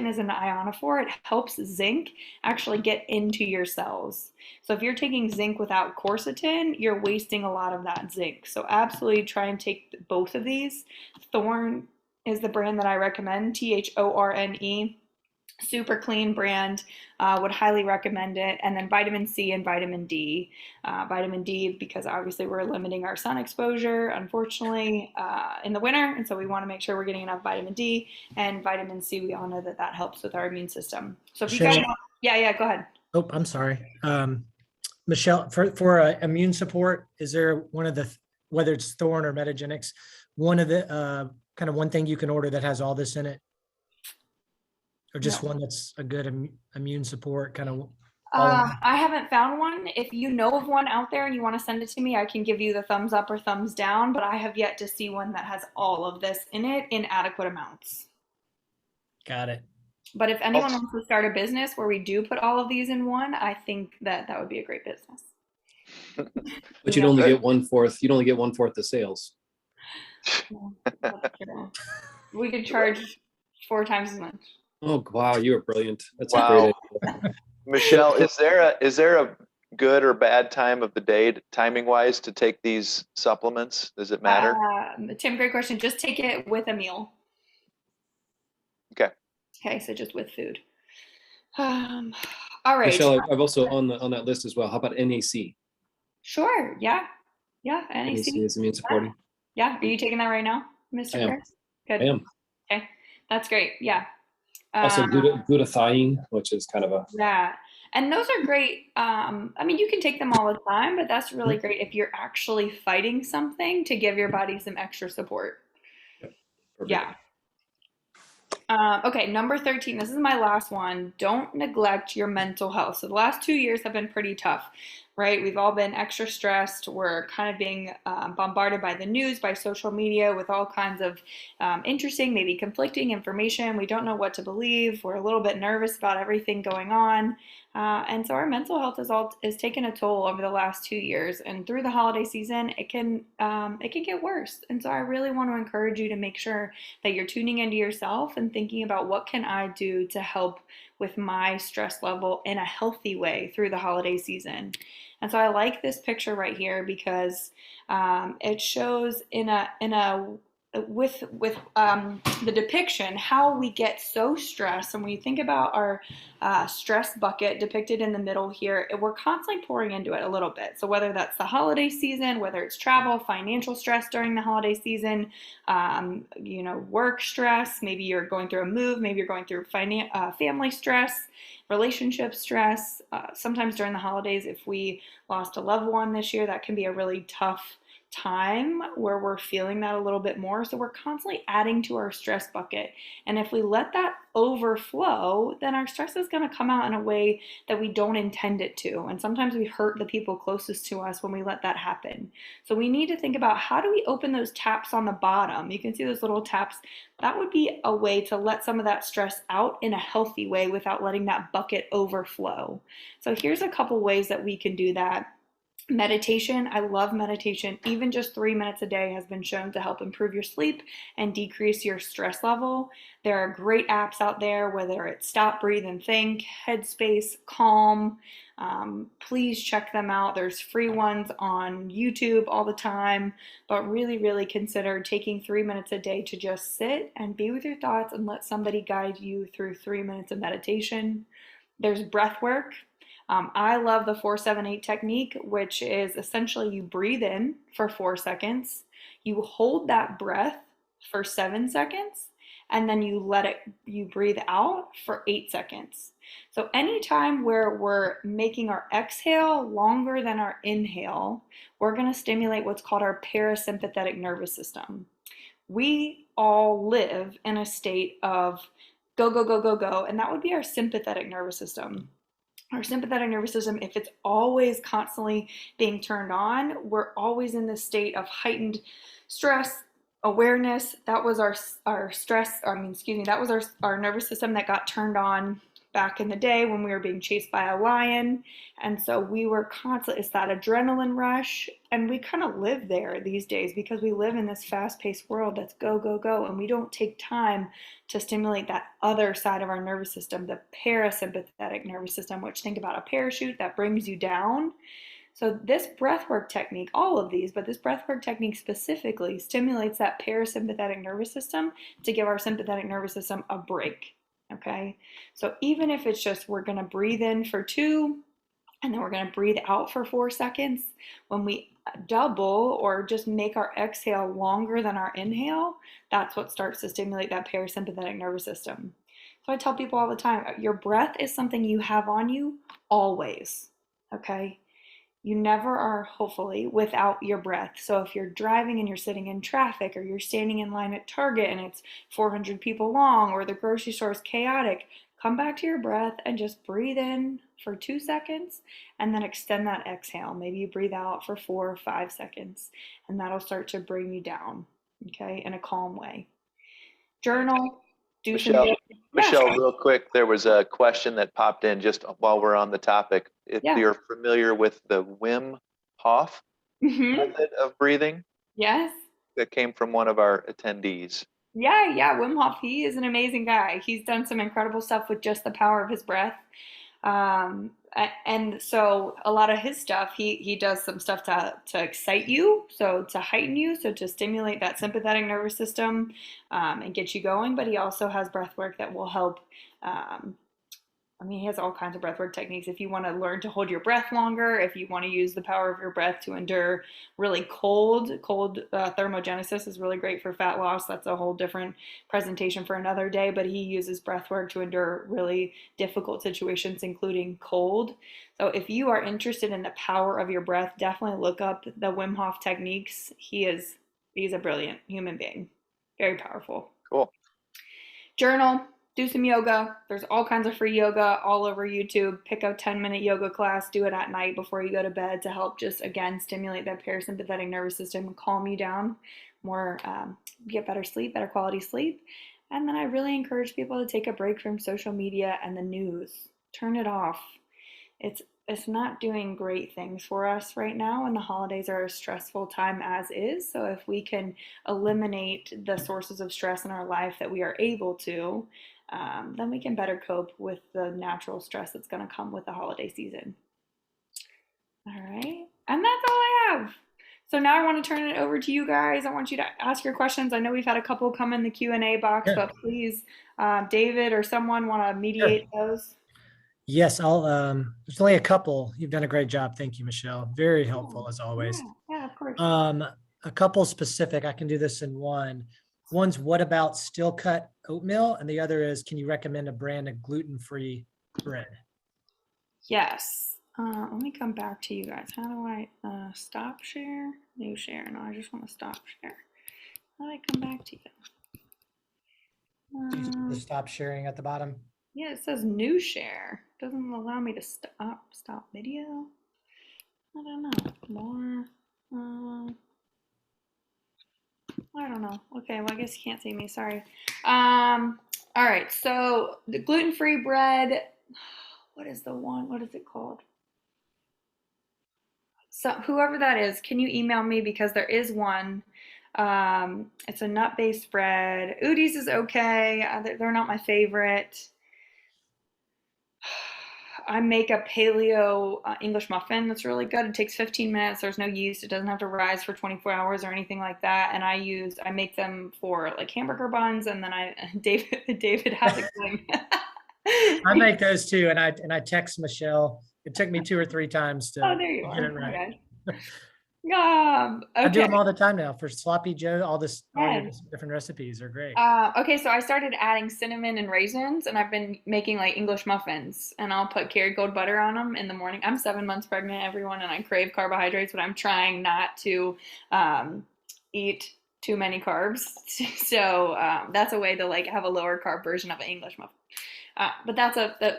is an ionophore. It helps zinc actually get into your cells. So if you're taking zinc without quercetin, you're wasting a lot of that zinc. So absolutely try and take both of these. Thorne is the brand that I recommend, THORNE. Super clean brand, would highly recommend it. And then vitamin C and vitamin D. Vitamin D, because obviously we're limiting our sun exposure, unfortunately, in the winter. And so we want to make sure we're getting enough vitamin D. And vitamin C, we all know that helps with our immune system. So if you guys, yeah, go ahead. Oh, I'm sorry. Michelle, for immune support, is there one of the, whether it's Thorne or Metagenics, one of the kind of one thing you can order that has all this in it? Or just one that's a good immune support kind of? I haven't found one. If you know of one out there and you want to send it to me, I can give you the thumbs up or thumbs down, but I have yet to see one that has all of this in it in adequate amounts. Got it. But if anyone wants to start a business where we do put all of these in one, I think that would be a great business. But you'd only get 1/4. You'd only get 1/4 the sales. That's true. We could charge 4 times as much. Oh wow, you are brilliant. That's Wow. a great idea. Michelle, is there a good or bad time of the day, timing wise, to take these supplements? Does it matter? Tim, great question. Just take it with a meal. Okay, so just with food. All right. Michelle, I've also on that list as well. How about NAC? Sure. Yeah. NAC. NAC is immune supporting. Yeah. Are you taking that right now, Mr. I am. Chris? Good. I am. Okay. That's great. Yeah. Also glutathione, which is kind of a. Yeah. And those are great. I mean, you can take them all the time, but that's really great if you're actually fighting something to give your body some extra support. Perfect. Yeah. Okay, number 13. This is my last one. Don't neglect your mental health. So the last 2 years have been pretty tough. right? We've all been extra stressed. We're kind of being bombarded by the news, by social media with all kinds of interesting, maybe conflicting information. We don't know what to believe. We're a little bit nervous about everything going on. And so our mental health is taken a toll over the last 2 years. And through the holiday season, it can get worse. And so I really want to encourage you to make sure that you're tuning into yourself and thinking about what can I do to help with my stress level in a healthy way through the holiday season. And so I like this picture right here because it shows with the depiction how we get so stressed. And when you think about our stress bucket depicted in the middle here, we're constantly pouring into it a little bit. So whether that's the holiday season, whether it's travel, financial stress during the holiday season, work stress, maybe you're going through a move, maybe you're going through family stress, relationship stress. Sometimes during the holidays, if we lost a loved one this year, that can be a really tough time where we're feeling that a little bit more. So we're constantly adding to our stress bucket. And if we let that overflow, then our stress is going to come out in a way that we don't intend it to. And sometimes we hurt the people closest to us when we let that happen. So we need to think about, how do we open those taps on the bottom? You can see those little taps. That would be a way to let some of that stress out in a healthy way without letting that bucket overflow. So here's a couple ways that we can do that. Meditation. I love meditation. Even just 3 minutes a day has been shown to help improve your sleep and decrease your stress level. There are great apps out there, whether it's Stop, Breathe, and Think, Headspace, Calm. Please check them out. There's free ones on YouTube all the time, but really, really consider taking 3 minutes a day to just sit and be with your thoughts and let somebody guide you through 3 minutes of meditation. There's breath work. I love the 4-7-8 technique, which is essentially you breathe in for 4 seconds, you hold that breath for 7 seconds, and then you breathe out for 8 seconds. So anytime where we're making our exhale longer than our inhale, we're going to stimulate what's called our parasympathetic nervous system. We all live in a state of go, go, go, go, go, and that would be our sympathetic nervous system. Our sympathetic nervous system, if it's always constantly being turned on, we're always in this state of heightened stress, awareness. That was our nervous system that got turned on back in the day when we were being chased by a lion. And so we were constantly, it's that adrenaline rush. And we kind of live there these days because we live in this fast-paced world that's go, go, go. And we don't take time to stimulate that other side of our nervous system, the parasympathetic nervous system, which, think about a parachute that brings you down. So this breathwork technique, all of these, but this breathwork technique specifically stimulates that parasympathetic nervous system to give our sympathetic nervous system a break. Okay, so even if it's just we're going to breathe in for 2 and then we're going to breathe out for 4 seconds, when we double or just make our exhale longer than our inhale, that's what starts to stimulate that parasympathetic nervous system. So I tell people all the time, your breath is something you have on you always. Okay, you never are, hopefully, without your breath. So if you're driving and you're sitting in traffic, or you're standing in line at Target and it's 400 people long, or the grocery store is chaotic, come back to your breath and just breathe in for 2 seconds and then extend that exhale. Maybe you breathe out for 4 or 5 seconds, and that'll start to bring you down, okay, in a calm way. Journal. Michelle, real quick, there was a question that popped in just while we're on the topic. If you're familiar with the Wim Hof method of breathing. Yes. That came from one of our attendees. Yeah. Wim Hof, he is an amazing guy. He's done some incredible stuff with just the power of his breath. And so a lot of his stuff, he does some stuff to excite you, so to heighten you, so to stimulate that sympathetic nervous system and get you going. But he also has breath work that will help. He has all kinds of breathwork techniques. If you want to learn to hold your breath longer, if you want to use the power of your breath to endure really cold thermogenesis is really great for fat loss. That's a whole different presentation for another day, but he uses breathwork to endure really difficult situations, including cold. So if you are interested in the power of your breath, definitely look up the Wim Hof techniques. He's a brilliant human being. Very powerful. Cool. Journal. do some yoga. There's all kinds of free yoga all over YouTube. Pick a 10-minute yoga class, do it at night before you go to bed to help just, again, stimulate that parasympathetic nervous system and calm you down more, get better sleep, better quality sleep. And then I really encourage people to take a break from social media and the news. Turn it off. It's not doing great things for us right now, and the holidays are a stressful time as is. So if we can eliminate the sources of stress in our life that we are able to, then we can better cope with the natural stress that's going to come with the holiday season. All right, and that's all I have. So now I want to turn it over to you guys. I want you to ask your questions. I know we've had a couple come in the Q&A box, Sure. but please, David or someone want to mediate those? Yes, I'll, there's only a couple. You've done a great job. Thank you, Michelle. Very helpful as always. Yeah, of course. A couple specific, I can do this in one. One's what about steel cut oatmeal? And the other is, can you recommend a brand of gluten-free bread? Yes. Let me come back to you guys. How do I stop share? New share. No, I just want to stop share. How do I come back to you? Just stop sharing at the bottom. Yeah, it says new share. Doesn't allow me to stop video. I don't know. More. I don't know. Okay, well I guess you can't see me. Sorry. All right. So the gluten-free bread. What is the one? What is it called? So whoever that is, can you email me, because there is one. It's a nut-based bread. Udi's is okay. They're not my favorite. I make a paleo English muffin that's really good. It takes 15 minutes. There's no yeast. It doesn't have to rise for 24 hours or anything like that. And I make them for like hamburger buns. And then David has a claim. I make those too, and I text Michelle. It took me 2 or 3 times to Oh, there you get are. it right. Okay. I do Okay. them all the time now for sloppy Joe. All your Good. different recipes are great. Okay, so I started adding cinnamon and raisins, and I've been making like English muffins, and I'll put Kerrygold butter on them in the morning. I'm 7 months pregnant, everyone, and I crave carbohydrates, but I'm trying not to eat too many carbs. So that's a way to like have a lower carb version of an English muffin. But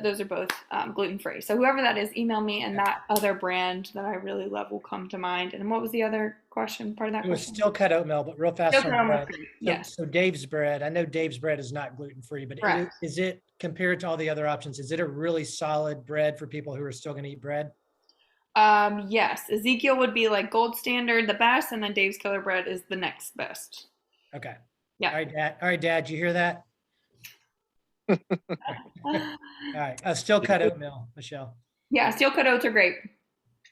those are both gluten-free. So whoever that is, email me, and that other brand that I really love will come to mind. And what was the other question? Part of that It was question? still cut oatmeal, but real fast Steel on cut oatmeal bread. free, yes. So Dave's bread, I know Dave's bread is not gluten-free, but Correct. is it, compared to all the other options, is it a really solid bread for people who are still going to eat bread? Yes, Ezekiel would be like gold standard, the best, and then Dave's Killer Bread is the next best. Okay. Yeah. All right, Dad, you hear that? All right. Still cut oatmeal, Michelle. Yeah, steel cut oats are great.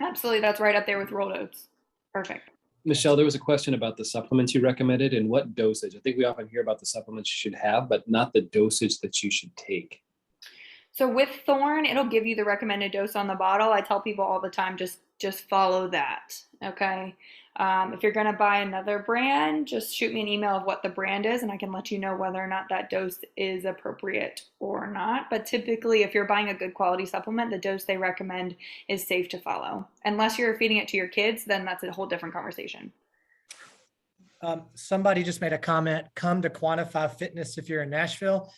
Absolutely, that's right up there with rolled oats. Perfect. Michelle, there was a question about the supplements you recommended and what dosage. I think we often hear about the supplements you should have, but not the dosage that you should take. So with Thorne, it'll give you the recommended dose on the bottle. I tell people all the time, just follow that. Okay. If you're going to buy another brand, just shoot me an email of what the brand is, and I can let you know whether or not that dose is appropriate or not. But typically, if you're buying a good quality supplement, the dose they recommend is safe to follow. Unless you're feeding it to your kids, then that's a whole different conversation. Somebody just made a comment, come to Quantify Fitness if you're in Nashville.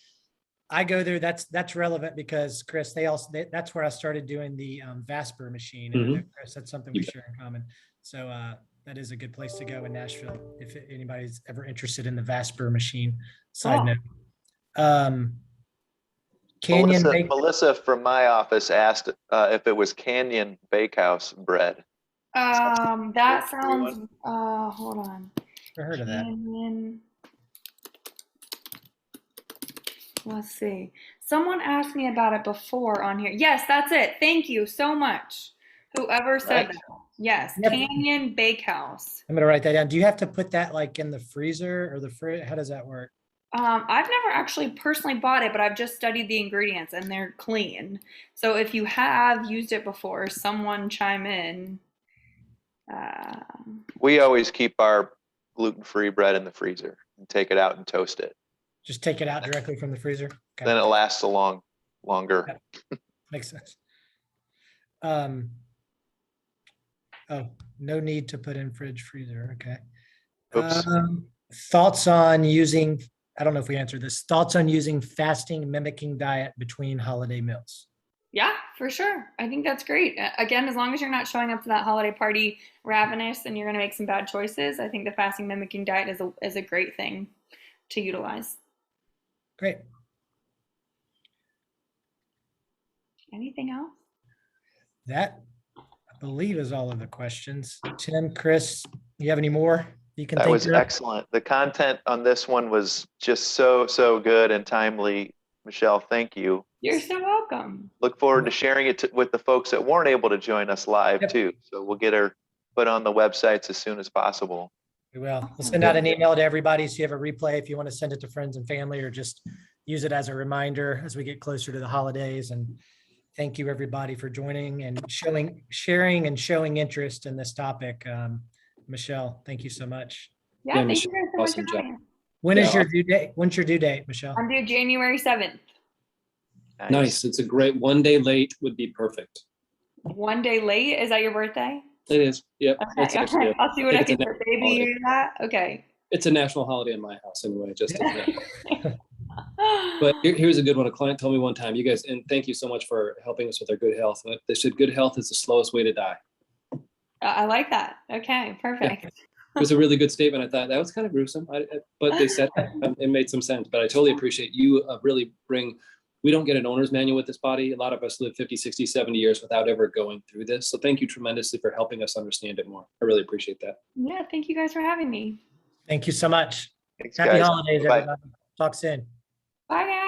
I go there. That's relevant because Chris, that's where I started doing the Vasper machine. And I know, Chris, that's something we share in common. So that is a good place to go in Nashville if anybody's ever interested in the Vasper machine. Side note. Melissa from my office asked if it was Canyon Bakehouse bread. That sounds. Hold on. Never heard of that. Let's see. Someone asked me about it before on here. Yes, that's it. Thank you so much. Whoever said that. Yes, Yep. Canyon Bakehouse. I'm gonna write that down. Do you have to put that like in the freezer or the fridge? How does that work? I've never actually personally bought it, but I've just studied the ingredients and they're clean. So if you have used it before, someone chime in. We always keep our gluten-free bread in the freezer and take it out and toast it. Just take it out directly from the freezer. Okay. Then it lasts longer. Yeah. Makes sense. Oh, no need to put in fridge freezer. Okay. Oops. Thoughts on using I don't know if we answered this. Thoughts on using fasting mimicking diet between holiday meals? Yeah, for sure. I think that's great. Again, as long as you're not showing up to that holiday party ravenous and you're going to make some bad choices, I think the fasting mimicking diet is a great thing to utilize. Great. Anything else? That, I believe, is all of the questions. Tim, Chris, you have any more you can That think was of? excellent. The content on this one was just so good and timely. Michelle, thank you. You're so welcome. Look forward to sharing it with the folks that weren't able to join us live Yep. too. So we'll get her put on the websites as soon as possible. We will. We'll send out an email to everybody so you have a replay if you want to send it to friends and family, or just use it as a reminder as we get closer to the holidays. And thank you, everybody, for joining and sharing and showing interest in this topic. Michelle, thank you so much. Yeah, Yeah, thank Michelle, you guys so much awesome for having us. When is Yeah. your due date? When's your due date, Michelle? I'm due January 7th. Nice. It's a great one day late would be perfect. One day late. Is that your birthday? It is. Yep. Okay, That's actually okay. it. I'll see what I It's a can for baby holiday. you that. Okay. It's a national holiday in my house anyway, just as But here's a good one. A client told me one time, you guys, and thank you so much for helping us with our good health. They said good health is the slowest way to die. I like that. Okay, perfect. It was a really good statement. I thought that was kind of gruesome, but they said it made some sense. But I totally appreciate you really we don't get an owner's manual with this body. A lot of us live 50, 60, 70 years without ever going through this. So thank you tremendously for helping us understand it more. I really appreciate that. Yeah, thank you guys for having me. Thank you so much. Thanks, Happy guys. holidays, Bye. everybody. Talk soon. Bye, guys.